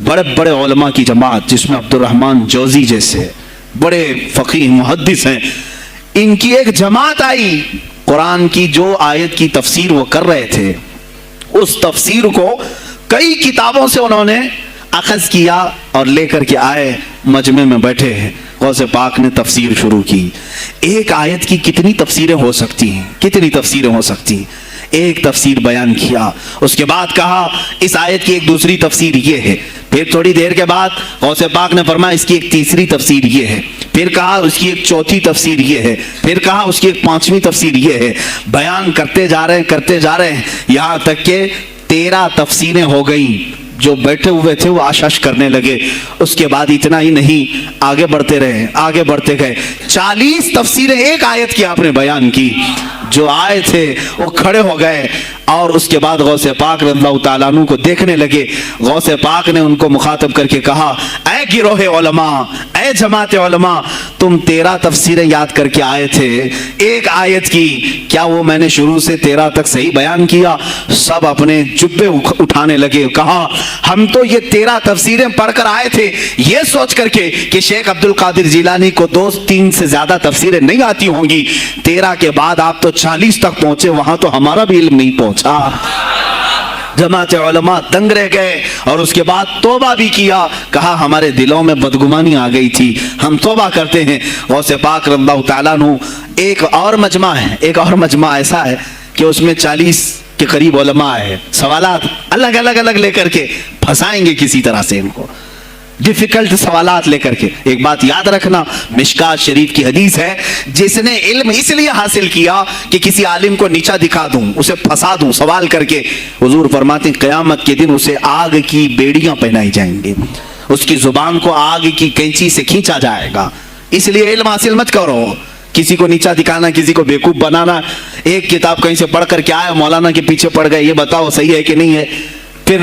S1: بڑے بڑے علماء کی جماعت، جس میں عبد الرحمن جوزی جیسے بڑے فقیہ محدث ہیں، ان کی ایک جماعت آئی. قرآن کی جو آیت کی تفسیر وہ کر رہے تھے، اس تفسیر کو کئی کتابوں سے انہوں نے اخذ کیا اور لے کر کے آئے. مجمع میں بیٹھے ہیں، غوث پاک نے تفسیر شروع کی. ایک آیت کی کتنی تفسیریں ہو سکتی ہیں، کتنی تفسیریں ہو سکتی ہیں. ایک تفسیر بیان کیا، اس کے بعد کہا اس آیت کی ایک دوسری تفسیر یہ ہے. پھر تھوڑی دیر کے بعد غوث پاک نے فرمایا اس کی ایک تیسری تفسیر یہ ہے. پھر کہا اس کی ایک چوتھی تفسیر یہ ہے. پھر کہا اس کی ایک پانچویں تفسیر یہ ہے. بیان کرتے جا رہے ہیں، کرتے جا رہے ہیں، یہاں تک کہ 13 تفسیریں ہو گئیں. جو بیٹھے ہوئے تھے وہ آشش کرنے لگے. اس کے بعد اتنا ہی نہیں, آگے بڑھتے رہے, آگے بڑھتے گئے. 40 تفسیریں ایک آیت کی آپ نے بیان کی. جو آئے تھے وہ کھڑے ہو گئے اور اس کے بعد غوث پاک رضی اللہ تعالیٰ عنہ کو دیکھنے لگے. غوث پاک نے ان کو مخاطب کر کے کہا, اے گروہ علماء, اے جماعت علماء, تم 13 تفسیریں یاد کر کے آئے تھے ایک آیت کی, کیا وہ میں نے شروع سے 13 تک صحیح بیان کیا؟ سب اپنے جبے اٹھانے لگے. کہا ہم تو یہ 13 تفسیریں پڑھ کر آئے تھے یہ سوچ کر کے کہ شیخ عبد القادر جیلانی کو 2-3 سے زیادہ تفسیریں نہیں آتی ہوں گی. 13 کے بعد آپ تو 40 تک پہنچے, وہاں تو ہمارا بھی علم نہیں پہنچا. جماعت علماء دنگ رہ گئے اور اس کے بعد توبہ بھی کیا. کہا ہمارے دلوں میں بدگمانی آ گئی تھی, ہم توبہ کرتے ہیں. غوث پاک رضی اللہ تعالیٰ عنہ ایک اور مجمع ہے, ایک اور مجمع ایسا ہے کہ اس میں 40 کے قریب علماء ہے. سوالات الگ الگ لے کر کے پھنسائیں گے کسی طرح سے ان کو, ڈیفیکلٹ سوالات لے کر کے. ایک بات یاد رکھنا, مشکات شریف کی حدیث ہے, جس نے علم اس لیے حاصل کیا کہ کسی عالم کو نیچا دکھا دوں, اسے پھنسا دوں سوال کر کے, حضور فرماتے ہیں قیامت کے دن اسے آگ کی بیڑیاں پہنائی جائیں گی, اس کی زبان کو آگ کی کینچی سے کھینچا جائے گا. اس لیے علم حاصل مت کرو, کسی کو نیچا دکھانا, کسی کو بیوقوف بنانا. ایک کتاب کہیں سے پڑھ کر کے آئے, مولانا کے پیچھے پڑ گئے, یہ بتاؤ صحیح ہے کہ نہیں ہے. پھر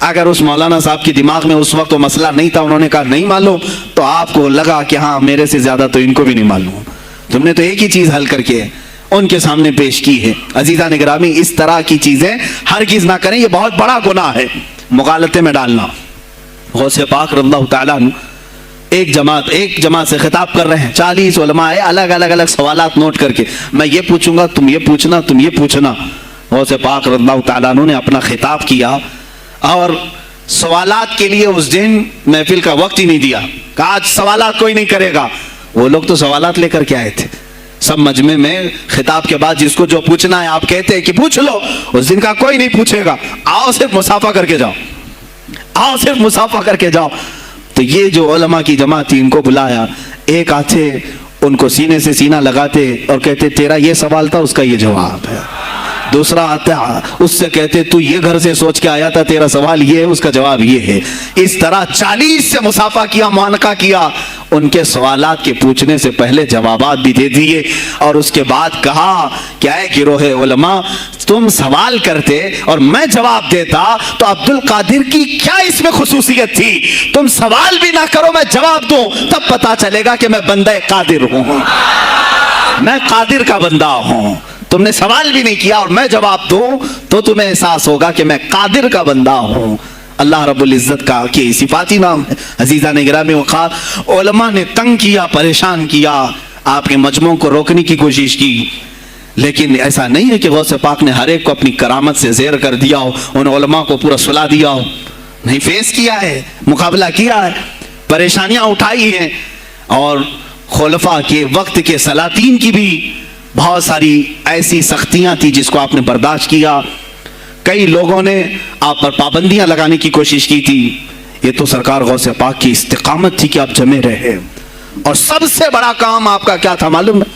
S1: اگر اس مولانا صاحب کے دماغ میں اس وقت وہ مسئلہ نہیں تھا, انہوں نے کہا نہیں معلوم, تو آپ کو لگا کہ ہاں میرے سے زیادہ تو ان کو بھی نہیں معلوم. تم نے تو ایک ہی چیز حل کر کے ان کے سامنے پیش کی ہے. عزیزان گرامی, اس طرح کی چیزیں ہرگز نہ کریں, یہ بہت بڑا گناہ ہے مغالطے میں ڈالنا. غوث پاک رضی اللہ تعالیٰ عنہ ایک جماعت سے خطاب کر رہے ہیں. 40 علماء ہے, الگ الگ سوالات نوٹ کر کے, میں یہ پوچھوں گا, تم یہ پوچھنا, تم یہ پوچھنا. غوث پاک رضی اللہ تعالیٰ عنہ نے اپنا خطاب کیا اور سوالات کے لیے اس دن محفل کا وقت ہی نہیں دیا. کہا آج سوالات کوئی نہیں کرے گا. وہ لوگ تو سوالات لے کر کے آئے تھے. سب مجمع میں خطاب کے بعد جس کو جو پوچھنا ہے آپ کہتے ہیں کہ پوچھ لو, اس دن کا کوئی نہیں پوچھے گا, آؤ صرف مصافحہ کر کے جاؤ, آؤ صرف مصافحہ کر کے جاؤ. تو یہ جو علماء کی جماعت تھی, ان کو بلایا, ایک آتے ان کو سینے سے سینہ لگاتے اور کہتے تیرا یہ سوال تھا, اس کا یہ جواب ہے. دوسرا آتا اس سے کہتے تو یہ گھر سے سوچ کے آیا تھا, تیرا سوال یہ ہے, اس کا جواب یہ ہے. اس طرح 40 سے مصافحہ کیا, معانقہ کیا. ان کے سوالات کے پوچھنے سے پہلے جوابات بھی دے دیے اور اس کے بعد کہا کیا ہے گروہ علماء, تم سوال کرتے اور میں جواب دیتا تو عبد القادر کی کیا اس میں خصوصیت تھی؟ تم سوال بھی نہ کرو, میں جواب دوں, تب پتا چلے گا کہ میں بندہ قادر ہوں, میں قادر کا بندہ ہوں. تم نے سوال بھی نہیں کیا اور میں جواب دوں تو تمہیں احساس ہوگا کہ میں قادر کا بندہ ہوں. اللہ رب العزت کا کہ صفاتی نام ہے. عزیزان گرامی وقار, علماء نے تنگ کیا, پریشان کیا, آپ کے مجموعوں کو روکنے کی کوشش کی, لیکن ایسا نہیں ہے کہ غوث پاک نے ہر ایک کو اپنی کرامت سے زیر کر دیا ہو, ان علماء کو پورا سلا دیا ہو. نہیں, فیس کیا ہے, مقابلہ کیا ہے, پریشانیاں اٹھائی ہیں. اور خلفاء کے وقت کے سلاطین کی بھی بہت ساری ایسی سختیاں تھی جس کو آپ نے برداشت کیا. کئی لوگوں نے آپ پر پابندیاں لگانے کی کوشش کی تھی. یہ تو سرکار غوث پاک کی استقامت تھی کہ آپ جمے رہے. اور سب سے بڑا کام آپ کا کیا تھا معلوم ہے؟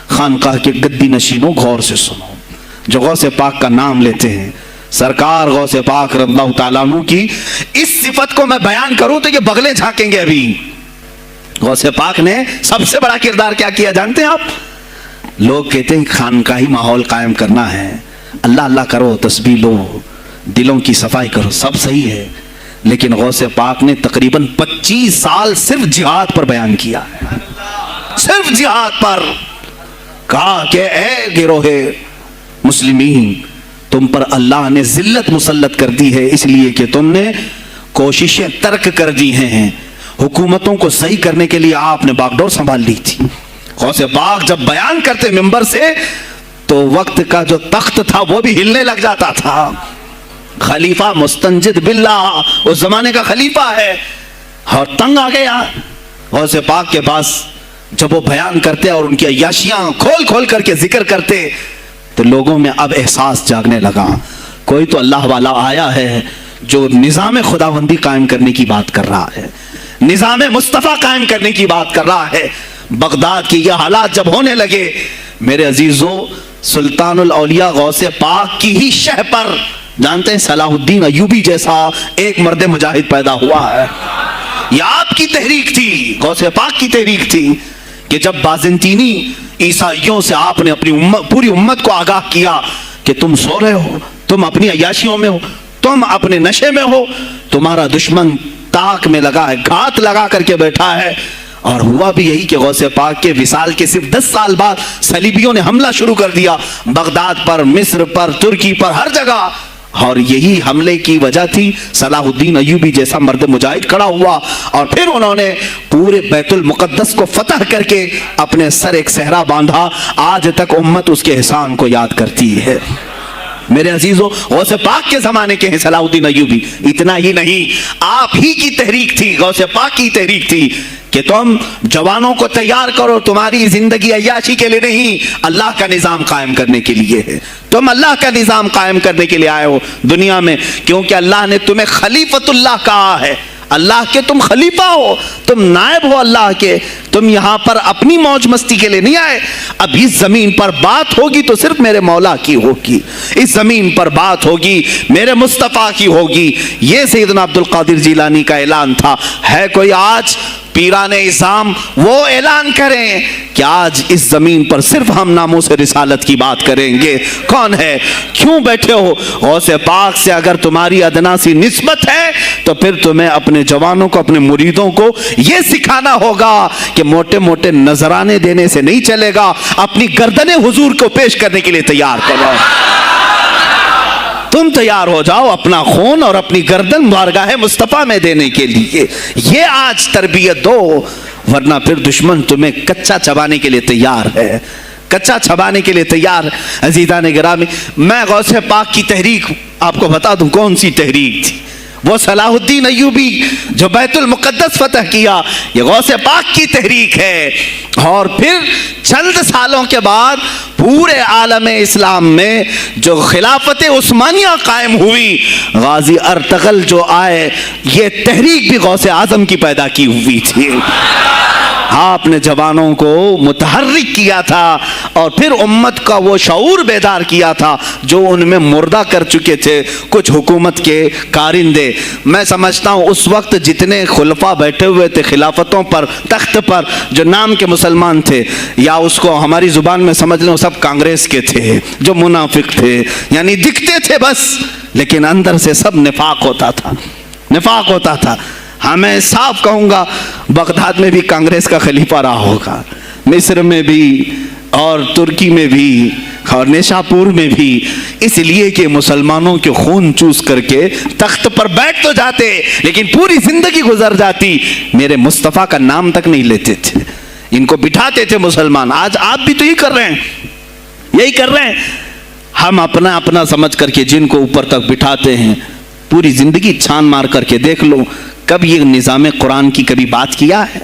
S1: خانقاہ کے گدی نشینوں غور سے سنو, جو غوث پاک کا نام لیتے ہیں, سرکار غوث پاک رضی اللہ تعالیٰ عنہ کی اس صفت کو میں بیان کروں تو یہ بغلیں جھانکیں گے. ابھی غوث پاک نے سب سے بڑا کردار کیا کیا جانتے ہیں آپ؟ لوگ کہتے ہیں خانقاہی ماحول قائم کرنا ہے, اللہ اللہ کرو, تسبیح لو, دلوں کی صفائی کرو, سب صحیح ہے, لیکن غوث پاک نے تقریباً 25 سال صرف جہاد پر بیان کیا ہے, صرف جہاد پر. کہا کہ اے گروہ مسلمین, تم پر اللہ نے ذلت مسلط کر دی ہے اس لیے کہ تم نے کوششیں ترک کر دی ہیں. حکومتوں کو صحیح کرنے کے لیے آپ نے باغ ڈور سنبھال لی تھی. غوث پاک جب بیان کرتے منبر سے تو وقت کا جو تخت تھا وہ بھی ہلنے لگ جاتا تھا. خلیفہ مستنجد باللہ, اس زمانے کا خلیفہ ہے, اور تنگ آ گیا غوث پاک کے پاس. جب وہ بیان کرتے اور ان کی عیاشیاں کھول کھول کر کے ذکر کرتے تو لوگوں میں اب احساس جاگنے لگا, کوئی تو اللہ والا آیا ہے جو نظام خداوندی قائم کرنے کی بات کر رہا ہے, نظام مصطفیٰ قائم کرنے کی بات کر رہا ہے. بغداد کی یہ حالات جب ہونے لگے, میرے عزیزو, سلطان الاولیاء غوث پاک کی ہی شہ پر جانتے ہیں صلاح الدین ایوبی جیسا ایک مرد مجاہد پیدا ہوا ہے. یہ آپ کی تحریک تھی, غوث پاک کی تحریک تھی کہ جب بازنطینی عیسائیوں سے آپ نے اپنی پوری امت کو آگاہ کیا کہ تم سو رہے ہو, تم اپنی عیاشیوں میں ہو, تم اپنے نشے میں ہو, تمہارا دشمن تاک میں لگا ہے, گھات لگا کر کے بیٹھا ہے. اور ہوا بھی یہی کہ غوث پاک کے وصال کے صرف 10 سال بعد صلیبیوں نے حملہ شروع کر دیا بغداد پر, مصر پر, ترکی پر, ہر جگہ. اور یہی حملے کی وجہ تھی صلاح الدین ایوبی جیسا مرد مجاہد کھڑا ہوا, اور پھر انہوں نے پورے بیت المقدس کو فتح کر کے اپنے سر ایک صحرا باندھا. آج تک امت اس کے احسان کو یاد کرتی ہے. میرے عزیزو, غوث پاک کے زمانے کے ہیں صلاح الدین ایوبی. اتنا ہی نہیں, آپ ہی کی تحریک تھی, غوث پاک کی تحریک تھی کہ تم جوانوں کو تیار کرو, تمہاری زندگی عیاشی کے لیے نہیں, اللہ کا نظام قائم کرنے کے لیے ہے. تم اللہ کا نظام قائم کرنے کے لیے آئے ہو دنیا میں, کیونکہ اللہ نے تمہیں خلیفۃ اللہ کہا ہے. اللہ کے تم خلیفہ ہو, تم نائب ہو اللہ کے. تم یہاں پر اپنی موج مستی کے لیے نہیں آئے. اب اس زمین پر بات ہوگی تو صرف میرے مولا کی ہوگی, اس زمین پر بات ہوگی میرے مصطفیٰ کی ہوگی. یہ سیدنا عبد القادر جیلانی کا اعلان تھا. ہے کوئی آج پیران اعظام وہ اعلان کریں کہ آج اس زمین پر صرف ہم ناموس رسالت کی بات کریں گے؟ کون ہے؟ کیوں بیٹھے ہو؟ غوث پاک سے اگر تمہاری ادنا سی نسبت ہے تو پھر تمہیں اپنے جوانوں کو, اپنے مریدوں کو یہ سکھانا ہوگا کہ موٹے موٹے نذرانے دینے سے نہیں چلے گا, اپنی گردنیں حضور کو پیش کرنے کے لیے تیار کرو. تم تیار ہو جاؤ اپنا خون اور اپنی گردن بارگاہ مصطفیٰ میں دینے کے لیے. یہ آج تربیت دو, ورنہ پھر دشمن تمہیں کچا چبانے کے لیے تیار ہے, کچا چبانے کے لیے تیار. عزیزان گرامی, میں غوث پاک کی تحریک آپ کو بتا دوں کون سی تحریک تھی. وہ صلاح الدین ایوبی جو بیت المقدس فتح کیا, یہ غوث پاک کی تحریک ہے. اور پھر چند سالوں کے بعد پورے عالم اسلام میں جو خلافت عثمانیہ قائم ہوئی, غازی ارطغرل جو آئے, یہ تحریک بھی غوث اعظم کی پیدا کی ہوئی تھی. آپ نے جوانوں کو متحرک کیا تھا اور پھر امت کا وہ شعور بیدار کیا تھا جو ان میں مردہ کر چکے تھے کچھ حکومت کے کارندے. میں سمجھتا ہوں اس وقت جتنے خلفاء بیٹھے ہوئے تھے خلافتوں پر, تخت پر, جو نام کے مسلمان تھے, یا اس کو ہماری زبان میں سمجھ لیں سب کانگریس کے تھے, جو منافق تھے, یعنی دکھتے تھے بس, لیکن اندر سے سب نفاق ہوتا تھا, نفاق ہوتا تھا. ہاں میں صاف کہوں گا, بغداد میں بھی کانگریس کا خلیفہ رہا ہوگا, مصر میں بھی اور ترکی میں بھی اور نیشاپور میں بھی, اس لیے کہ مسلمانوں کے خون چوس کر کے تخت پر بیٹھ تو جاتے لیکن پوری زندگی گزر جاتی, میرے مصطفیٰ کا نام تک نہیں لیتے تھے. ان کو بٹھاتے تھے مسلمان. آج آپ بھی تو یہی کر رہے ہیں, یہی کر رہے ہیں. ہم اپنا اپنا سمجھ کر کے جن کو اوپر تک بٹھاتے ہیں, پوری زندگی چھان مار کر کے دیکھ لو کب یہ نظام قرآن کی کبھی بات کیا ہے؟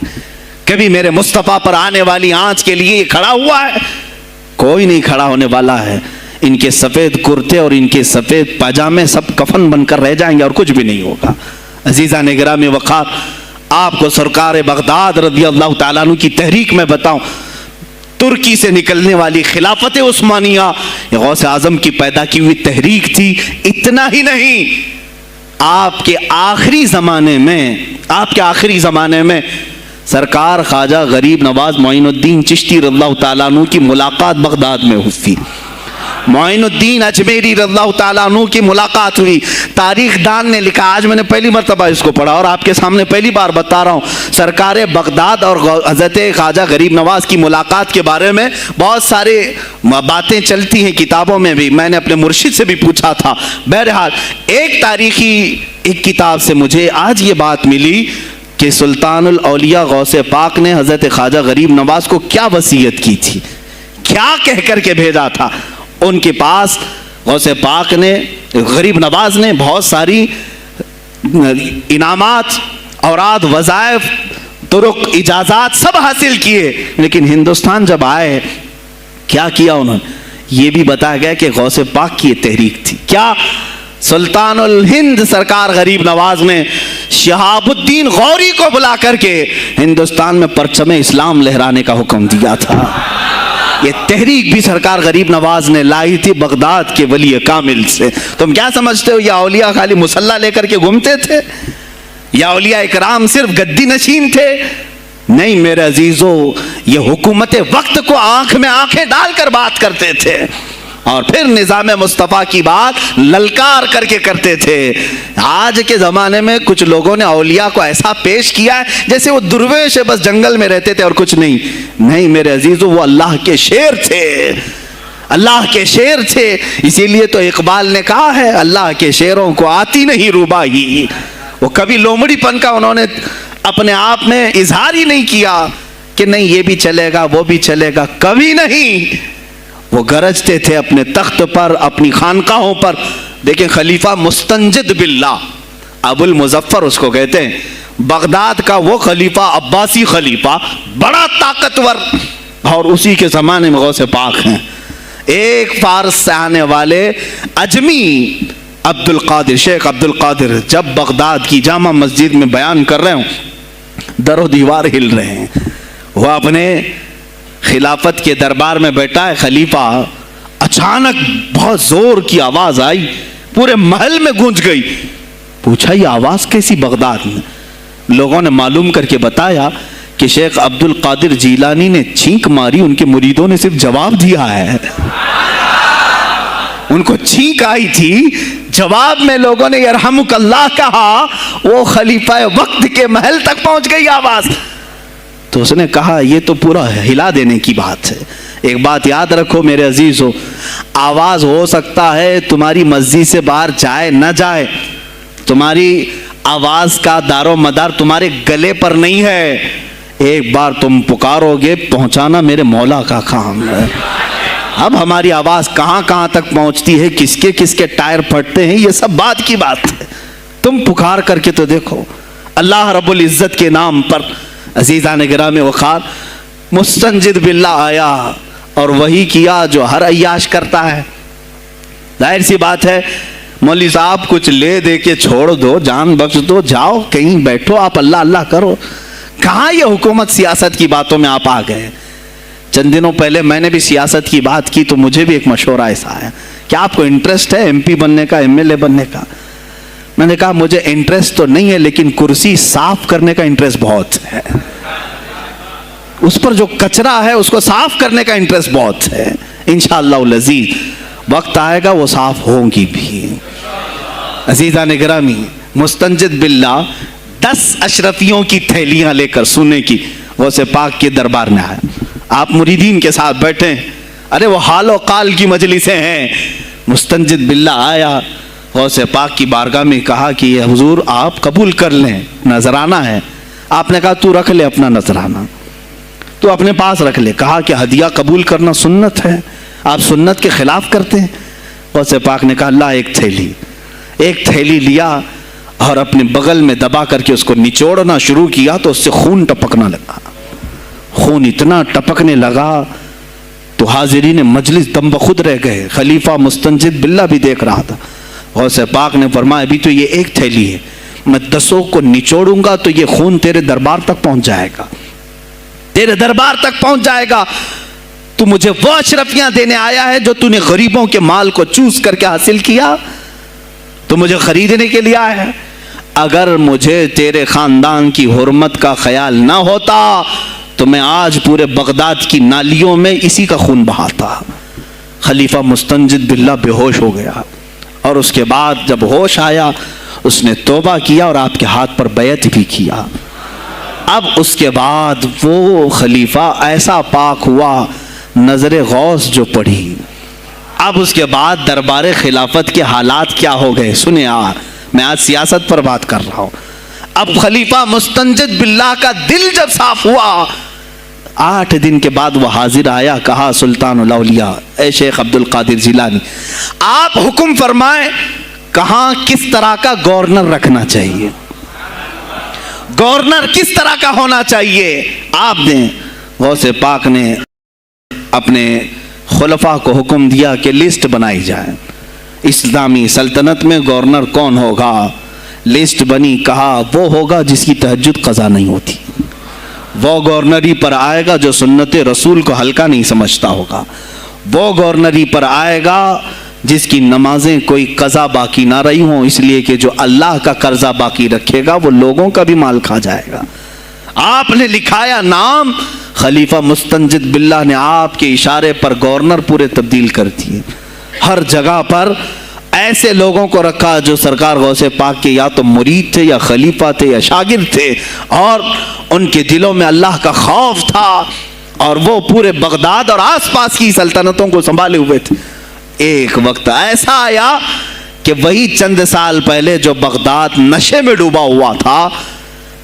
S1: کبھی میرے مصطفیٰ پر آنے والی آنچ کے لیے کھڑا ہوا ہے؟ کوئی نہیں کھڑا ہونے والا ہے. ان کے سفید کرتے اور ان کے سفید پاجامے سب کفن بن کر رہ جائیں گے اور کچھ بھی نہیں ہوگا. عزیزان گرامی وقار, آپ کو سرکار بغداد رضی اللہ تعالیٰ عنہ کی تحریک میں بتاؤں, ترکی سے نکلنے والی خلافت عثمانیہ یہ غوث اعظم کی پیدا کی ہوئی تحریک تھی. اتنا ہی نہیں, آپ کے آخری زمانے میں سرکار خواجہ غریب نواز معین الدین چشتی رضی اللہ تعالیٰ عنہ کی ملاقات بغداد میں ہوئی. معین الدین اجمیری رضی اللہ تعالیٰ عنہ کی ملاقات ہوئی. تاریخ دان نے لکھا, آج میں نے پہلی مرتبہ اس کو پڑھا اور آپ کے سامنے پہلی بار بتا رہا ہوں, سرکار بغداد اور حضرت خواجہ غریب نواز کی ملاقات کے بارے میں بہت سارے باتیں چلتی ہیں کتابوں میں بھی, میں نے اپنے مرشد سے بھی پوچھا تھا. بہرحال ایک تاریخی ایک کتاب سے مجھے آج یہ بات ملی کہ سلطان الاولیاء غوث پاک نے حضرت خواجہ غریب نواز کو کیا وصیت کی تھی, کیا کہہ کر کے بھیجا تھا. ان کے پاس غوث پاک نے, غریب نواز نے بہت ساری انعامات, اوراد, وظائف, طرق, اجازات سب حاصل کیے, لیکن ہندوستان جب آئے کیا کیا انہوں نے, یہ بھی بتایا گیا کہ غوث پاک کی یہ تحریک تھی. کیا؟ سلطان الہند سرکار غریب نواز نے شہاب الدین غوری کو بلا کر کے ہندوستان میں پرچم اسلام لہرانے کا حکم دیا تھا. یہ تحریک بھی سرکار غریب نواز نے لائی تھی بغداد کے ولی کامل سے. تم کیا سمجھتے ہو یہ اولیاء خالی مصلی لے کر کے گھومتے تھے؟ یا اولیاء اکرام صرف گدی نشین تھے؟ نہیں میرے عزیزو، یہ حکومت وقت کو آنکھ میں آنکھیں ڈال کر بات کرتے تھے اور پھر نظام مصطفیٰ کی بات للکار کر کے کرتے تھے. آج کے زمانے میں کچھ لوگوں نے اولیاء کو ایسا پیش کیا ہے جیسے وہ درویش بس جنگل میں رہتے تھے اور کچھ نہیں. نہیں میرے عزیزو، وہ اللہ کے شیر تھے، اللہ کے شیر تھے. اسی لیے تو اقبال نے کہا ہے اللہ کے شیروں کو آتی نہیں روباہی. وہ کبھی لومڑی پن کا انہوں نے اپنے آپ میں اظہار ہی نہیں کیا کہ نہیں یہ بھی چلے گا وہ بھی چلے گا، کبھی نہیں. وہ گرجتے تھے اپنے تخت پر، اپنی خانقاہوں پر. دیکھیں خلیفہ مستنجد باللہ، ابو المظفر اس کو کہتے ہیں، بغداد کا وہ خلیفہ، عباسی خلیفہ، بڑا طاقتور، اور اسی کے زمانے میں غوث پاک ہیں. ایک فارس سے آنے والے اجمی عبد القادر، شیخ عبد القادر، جب بغداد کی جامع مسجد میں بیان کر رہے ہوں، در و دیوار ہل رہے ہیں. وہ اپنے خلافت کے دربار میں بیٹھا ہے خلیفہ، اچانک بہت زور کی آواز آئی، پورے محل میں گونج گئی. پوچھا یہ آواز کیسی بغداد میں؟ لوگوں نے معلوم کر کے بتایا کہ شیخ عبد القادر جیلانی نے چھینک ماری، ان کے مریدوں نے صرف جواب دیا ہے. ان کو چھینک آئی تھی، جواب میں لوگوں نے یرحمک اللہ کہا، وہ خلیفہ وقت کے محل تک پہنچ گئی آواز. تو اس نے کہا یہ تو پورا ہلا دینے کی بات ہے. ایک بات یاد رکھو میرے عزیزو، آواز ہو سکتا ہے تمہاری مسجد سے باہر جائے نہ جائے، تمہاری آواز کا دار و مدار تمہارے گلے پر نہیں ہے. ایک بار تم پکارو گے، پہنچانا میرے مولا کا کام ہے. اب ہماری آواز کہاں کہاں تک پہنچتی ہے، کس کے ٹائر پھٹتے ہیں، یہ سب بات کی بات ہے. تم پکار کر کے تو دیکھو. اللہ رب العزت کے نام پر عزیزان گرامی وقار مستنجد باللہ آیا اور وہی کیا جو ہر عیاش کرتا ہے. ظاہر سی بات ہے مولوی صاحب کچھ لے دے کے چھوڑ دو، جان بخش دو، جاؤ کہیں بیٹھو، آپ اللہ اللہ کرو. کہاں یہ حکومت سیاست کی باتوں میں آپ آ گئے؟ چند دنوں پہلے میں نے بھی سیاست کی بات کی تو مجھے بھی ایک مشورہ ایسا آیا کہ آپ کو انٹرسٹ ہے ایم پی بننے کا، ایم ایل اے بننے کا؟ میں نے کہا مجھے انٹرسٹ تو نہیں ہے لیکن کرسی صاف کرنے کا انٹرسٹ بہت ہے، اس پر جو کچرا ہے اس کو صاف کرنے کا انٹرسٹ بہت ہے. انشاءاللہ العزیز وقت آئے گا وہ صاف ہوں گی بھی. عزیزان گرامی مستنجد باللہ 10 اشرفیوں کی تھیلیاں لے کر سونے کی غوث پاک کے دربار میں آیا. آپ مریدین کے ساتھ بیٹھے، ارے وہ حال و قال کی مجلسیں ہیں. مستنجد باللہ آیا، غوث پاک کی بارگاہ میں کہا کہ یہ حضور آپ قبول کر لیں، نذرانہ ہے. آپ نے کہا تو رکھ لے اپنا نذرانہ، تو اپنے پاس رکھ لے. کہا کہ ہدیہ قبول کرنا سنت ہے، آپ سنت کے خلاف کرتے ہیں. غوث پاک نے کہا اللہ ایک تھیلی لیا اور اپنے بغل میں دبا کر کے اس کو نچوڑنا شروع کیا تو اس سے خون ٹپکنا لگا. خون اتنا ٹپکنے لگا تو حاضرین مجلس دم بخود رہ گئے. خلیفہ مستنجد باللہ بھی دیکھ رہا تھا. غوث پاک نے فرمایا ابھی تو یہ ایک تھیلی ہے، میں 10 کو نچوڑوں گا تو یہ خون تیرے دربار تک پہنچ جائے گا، تیرے دربار تک پہنچ جائے گا. تو مجھے وہ اشرفیاں دینے آیا ہے جو تو نے غریبوں کے مال کو چوس کر کے حاصل کیا، تو مجھے خریدنے کے لیے آیا ہے. اگر مجھے تیرے خاندان کی حرمت کا خیال نہ ہوتا تو میں آج پورے بغداد کی نالیوں میں اسی کا خون بہاتا. خلیفہ مستنجد باللہ بے ہوش ہو گیا اور اس کے بعد جب ہوش آیا اس نے توبہ کیا اور آپ کے ہاتھ پر بیعت بھی کیا. اب اس کے بعد وہ خلیفہ ایسا پاک ہوا، نظر غوث جو پڑھی. اب اس کے بعد دربار خلافت کے حالات کیا ہو گئے سنیں. میں آج سیاست پر بات کر رہا ہوں. اب خلیفہ مستنجد باللہ کا دل جب صاف ہوا، 8 دن کے بعد وہ حاضر آیا. کہا سلطان الاولیاء اے شیخ عبد القادر جیلانی آپ حکم فرمائیں کہاں کس طرح کا گورنر رکھنا چاہیے، گورنر کس طرح کا ہونا چاہیے آپ نے. غوث پاک نے اپنے خلفاء کو حکم دیا کہ لسٹ بنائی جائے، اسلامی سلطنت میں گورنر کون ہوگا. لسٹ بنی. کہا وہ ہوگا جس کی تہجد قضا نہیں ہوتی، وہ گورنری پر آئے گا جو سنت رسول کو ہلکا نہیں سمجھتا ہوگا، وہ گورنری پر آئے گا جس کی نمازیں کوئی قضا باقی نہ رہی ہوں، اس لیے کہ جو اللہ کا قرضہ باقی رکھے گا وہ لوگوں کا بھی مال کھا جائے گا۔ آپ نے لکھایا نام، خلیفہ مستنجد باللہ نے آپ کے اشارے پر گورنر پورے تبدیل کر دیے۔ ہر جگہ پر ایسے لوگوں کو رکھا جو سرکار غوث پاک کے یا تو مرید تھے یا خلیفہ تھے یا شاگرد تھے، اور ان کے دلوں میں اللہ کا خوف تھا، اور وہ پورے بغداد اور آس پاس کی سلطنتوں کو سنبھالے ہوئے تھے۔ ایک وقت ایسا آیا کہ وہی چند سال پہلے جو بغداد نشے میں ڈوبا ہوا تھا،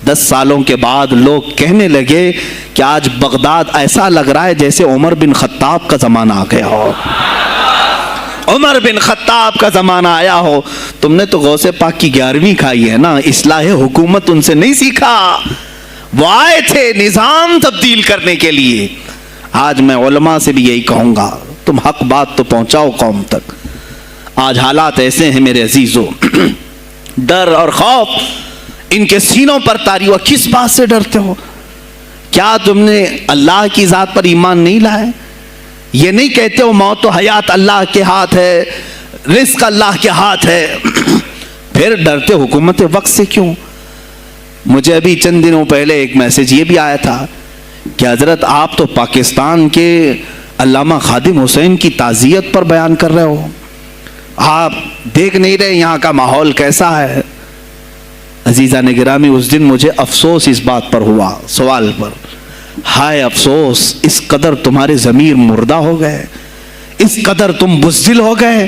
S1: 10 سالوں کے بعد لوگ کہنے لگے کہ آج بغداد ایسا لگ رہا ہے جیسے عمر بن خطاب کا زمانہ آ گیا ہو، عمر بن خطاب کا زمانہ آیا ہو۔ تم نے تو غوث پاک کی 11ویں کھائی ہے نا، اصلاح حکومت ان سے نہیں سیکھا، وہ آئے تھے نظام تبدیل کرنے کے لیے۔ آج میں علماء سے بھی یہی کہوں گا، تم حق بات تو پہنچاؤ قوم تک۔ آج حالات ایسے ہیں میرے عزیزوں، ڈر اور خوف ان کے سینوں پر طاری ہوا۔ کس بات سے ڈرتے ہو؟ کیا تم نے اللہ کی ذات پر ایمان نہیں لائے؟ یہ نہیں کہتے ہو موت و حیات اللہ کے ہاتھ ہے، رزق اللہ کے ہاتھ ہے، پھر ڈرتے حکومت وقت سے کیوں؟ مجھے ابھی چند دنوں پہلے ایک میسج یہ بھی آیا تھا کہ حضرت آپ تو پاکستان کے علامہ خادم حسین کی تعزیت پر بیان کر رہے ہو، آپ دیکھ نہیں رہے یہاں کا ماحول کیسا ہے؟ عزیزان گرامی، اس دن مجھے افسوس اس بات پر ہوا، سوال پر، ہائے افسوس، اس قدر تمہارے ضمیر مردہ ہو گئے، اس قدر تم بزدل ہو گئے،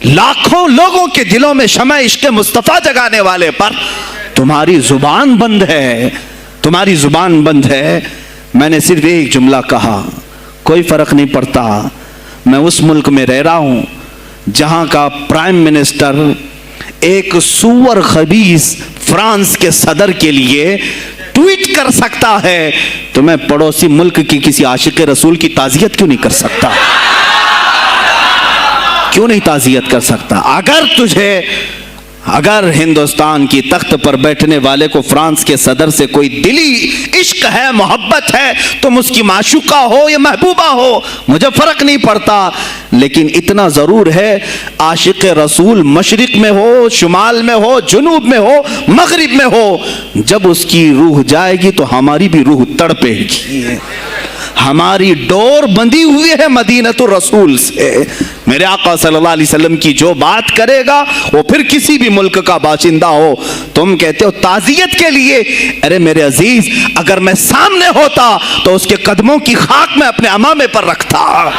S1: لاکھوں لوگوں کے دلوں میں شمع عشق مصطفیٰ جگانے والے پر تمہاری زبان بند ہے، تمہاری زبان بند ہے۔ میں نے صرف ایک جملہ کہا، کوئی فرق نہیں پڑتا، میں اس ملک میں رہ رہا ہوں جہاں کا پرائم منسٹر ایک سور خبیث فرانس کے صدر کے لیے ٹویٹ کر سکتا ہے، تو میں پڑوسی ملک کی کسی عاشق رسول کی تعزیت کیوں نہیں کر سکتا؟ کیوں نہیں تعزیت کر سکتا؟ اگر ہندوستان کی تخت پر بیٹھنے والے کو فرانس کے صدر سے کوئی دلی عشق ہے، محبت ہے، تم اس کی معشوقہ ہو یا محبوبہ ہو، مجھے فرق نہیں پڑتا، لیکن اتنا ضرور ہے عاشق رسول مشرق میں ہو، شمال میں ہو، جنوب میں ہو، مغرب میں ہو، جب اس کی روح جائے گی تو ہماری بھی روح تڑپے گی۔ ہماری ڈور بندھی ہوئی ہے مدینۃ الرسول سے۔ میرے آقا صلی اللہ علیہ وسلم کی جو بات کرے گا وہ پھر کسی بھی ملک کا باشندہ ہو۔ تم کہتے ہو تعزیت کے لیے، ارے میرے عزیز، اگر میں سامنے ہوتا تو اس کے قدموں کی خاک میں اپنے امامے پر رکھتا۔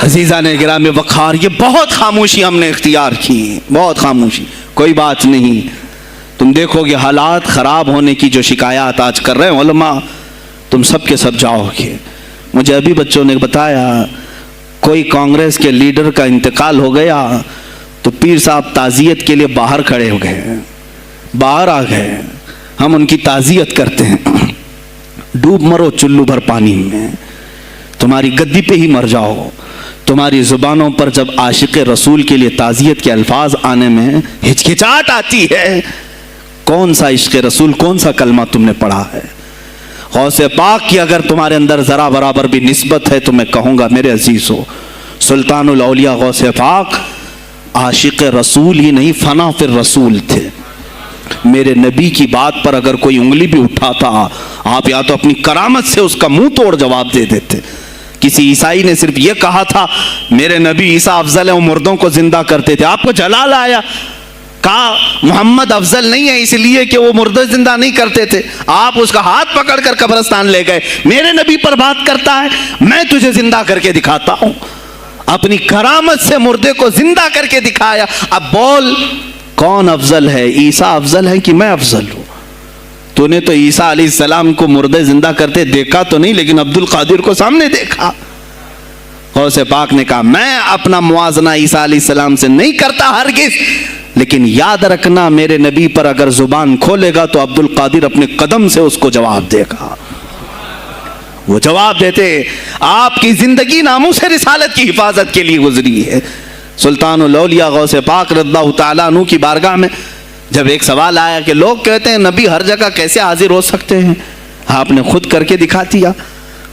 S1: عزیزان گرامی وقار، یہ بہت خاموشی ہم نے اختیار کی، بہت خاموشی، کوئی بات نہیں۔ تم دیکھو گے حالات خراب ہونے کی جو شکایات آج کر رہے ہیں علماء، تم سب کے سب جاؤ گے۔ مجھے ابھی بچوں نے بتایا کوئی کانگریس کے لیڈر کا انتقال ہو گیا تو پیر صاحب تعزیت کے لیے باہر کھڑے ہو گئے، باہر آ گئے، ہم ان کی تعزیت کرتے ہیں۔ ڈوب مرو چلو بھر پانی میں، تمہاری گدی پہ ہی مر جاؤ۔ تمہاری زبانوں پر جب عاشق رسول کے لیے تعزیت کے الفاظ آنے میں ہچکچاہٹ آتی ہے، کون سا عشق رسول، کون سا کلمہ تم نے پڑھا ہے؟ غوث پاک کی اگر تمہارے اندر ذرا برابر بھی نسبت ہے تو میں کہوں گا میرے عزیزو، سلطان الاولیاء غوث پاک عاشق رسول ہی نہیں، فنا فی الرسول تھے۔ میرے نبی کی بات پر اگر کوئی انگلی بھی اٹھاتا، آپ یا تو اپنی کرامت سے اس کا منہ توڑ جواب دے دیتے۔ کسی عیسائی نے صرف یہ کہا تھا میرے نبی عیسیٰ افضل ہے، وہ مردوں کو زندہ کرتے تھے، آپ کو جلال آیا، کہا محمد افضل نہیں ہے اس لیے کہ وہ مردے زندہ نہیں کرتے تھے، آپ اس کا ہاتھ پکڑ کر قبرستان لے گئے۔ میرے نبی پر بات کرتا ہے، میں تجھے زندہ کر کے دکھاتا ہوں۔ اپنی کرامت سے مردے کو زندہ کر کے دکھایا۔ اب بول کون افضل ہے، عیسیٰ افضل ہے کہ میں افضل ہوں؟ تو نے تو عیسیٰ علیہ السلام کو مردے زندہ کرتے دیکھا تو نہیں، لیکن عبد القادر کو سامنے دیکھا۔ غوث پاک نے کہا میں اپنا موازنہ عیسیٰ علیہ السلام سے نہیں کرتا ہرگز، لیکن یاد رکھنا میرے نبی پر اگر زبان کھولے گا تو عبد القادر اپنے قدم سے اس کو جواب دے گا۔ وہ جواب دیتے آپ کی زندگی ناموس رسالت کی حفاظت کے لیے گزری ہے۔ سلطان الاولیاء غوث پاک رضی اللہ تعالیٰ عنہ کی بارگاہ میں جب ایک سوال آیا کہ لوگ کہتے ہیں نبی ہر جگہ کیسے حاضر ہو سکتے ہیں، آپ نے خود کر کے دکھا دیا۔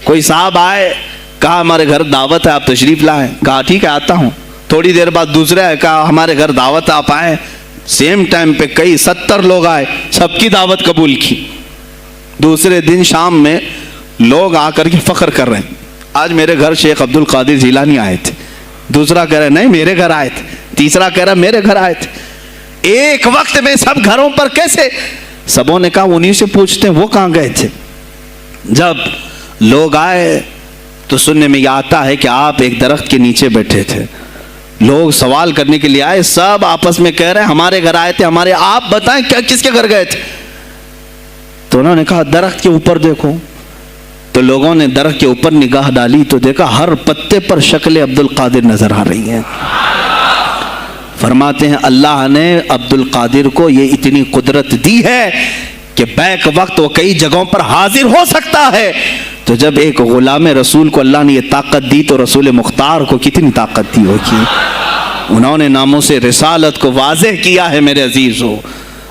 S1: کوئی صاحب آئے، کہا ہمارے گھر دعوت ہے آپ تشریف لائیں، کہا ٹھیک ہے آتا ہوں۔ تھوڑی دیر بعد دوسرے آئے، کہا ہمارے گھر دعوت ہے آپ آئیں۔ سیم ٹائم پہ کئی 70 لوگ آئے، سب کی دعوت قبول کی۔ دوسرے دن شام میں لوگ آ کر کے فخر کر رہے ہیں آج میرے گھر شیخ عبد القادر جیلانی آئے تھے، دوسرا کہہ رہا نہیں میرے گھر آئے تھے، تیسرا کہہ رہا میرے گھر آئے تھے۔ ایک وقت میں سب گھروں پر کیسے؟ سبوں نے کہا انہیں سے پوچھتے ہیں وہ کہاں گئے تھے۔ جب لوگ آئے تو سننے میں یہ آتا ہے کہ آپ ایک درخت کے نیچے بیٹھے تھے، لوگ سوال کرنے کے لیے آئے، سب آپس میں کہہ رہے ہیں ہمارے گھر آئے تھے، ہمارے، آپ بتائیں کیا کس کے گھر گئے تھے؟ تو انہوں نے کہا درخت کے اوپر دیکھو۔ تو لوگوں نے درخت کے اوپر نگاہ ڈالی تو دیکھا ہر پتے پر شکل عبد القادر نظر آ رہی ہے۔ فرماتے ہیں اللہ نے عبد القادر کو یہ اتنی قدرت دی ہے کہ بیک وقت وہ کئی جگہوں پر حاضر ہو سکتا ہے۔ تو جب ایک غلام رسول کو اللہ نے یہ طاقت دی تو رسول مختار کو کتنی طاقت دی ہوگی۔ انہوں نے ناموس رسالت کو واضح کیا ہے میرے عزیزو۔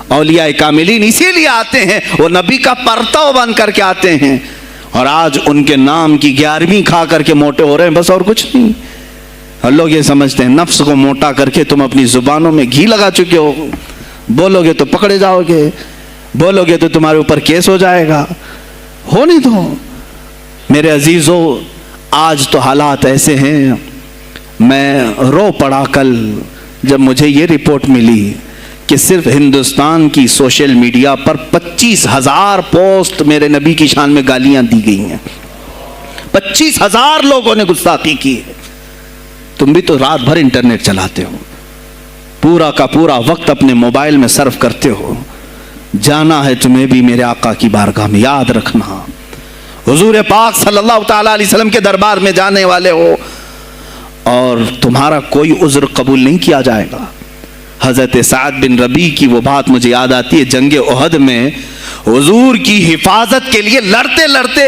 S1: اولیاء کاملین اسی لیے آتے ہیں، وہ نبی کا پرتو بن کر کے آتے ہیں، اور آج ان کے نام کی 11ویں کھا کر کے موٹے ہو رہے ہیں، بس اور کچھ نہیں۔ اور لوگ یہ سمجھتے ہیں نفس کو موٹا کر کے تم اپنی زبانوں میں گھی لگا چکے ہو، بولو گے تو پکڑے جاؤ گے، بولو گے تو تمہارے اوپر کیس ہو جائے گا، ہو نہیں تو۔ میرے عزیزو آج تو حالات ایسے ہیں، میں رو پڑا کل جب مجھے یہ رپورٹ ملی کہ صرف ہندوستان کی سوشل میڈیا پر 25,000 پوسٹ میرے نبی کی شان میں گالیاں دی گئی ہیں، 25,000 لوگوں نے گستاخی کی ہے۔ تم بھی تو رات بھر انٹرنیٹ چلاتے ہو، پورا کا پورا وقت اپنے موبائل میں صرف کرتے ہو، جانا ہے تمہیں بھی میرے آقا کی بارگاہ میں، یاد رکھنا حضور پاک صلی اللہ تعالیٰ علیہ وسلم کے دربار میں جانے والے ہو اور تمہارا کوئی عذر قبول نہیں کیا جائے گا۔ حضرت سعد بن ربیع کی وہ بات مجھے یاد آتی ہے، جنگ احد میں حضور کی حفاظت کے لیے لڑتے لڑتے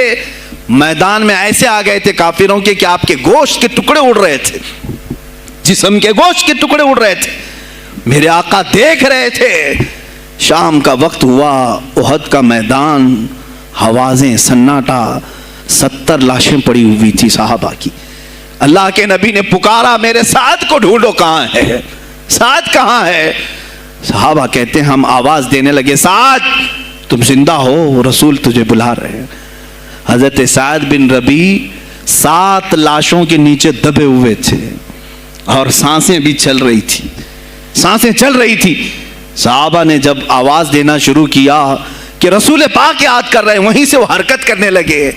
S1: میدان میں ایسے آ گئے تھے کافروں کے کہ آپ کے گوشت کے ٹکڑے اڑ رہے تھے، جسم کے گوشت کے ٹکڑے اڑ رہے تھے، میرے آقا دیکھ رہے تھے۔ شام کا وقت ہوا، احد کا میدان، حوازیں، سناٹا، 70 لاشیں پڑی ہوئی تھی صحابہ کی۔ اللہ کے نبی نے پکارا میرے سعد کو ڈھونڈو کہاں ہے، سعد کہاں ہے؟ صحابہ کہتے ہیں ہم آواز دینے لگے سعد تم زندہ ہو، رسول تجھے بلا رہے ہیں۔ حضرت سعد بن ربیع 7 لاشوں کے نیچے دبے ہوئے تھے اور سانسیں بھی چل رہی تھی، سانسیں چل رہی تھی۔ صحابہ نے جب آواز دینا شروع کیا کہ رسول پاک یاد کر رہے ہیں، وہیں سے وہ حرکت کرنے لگے،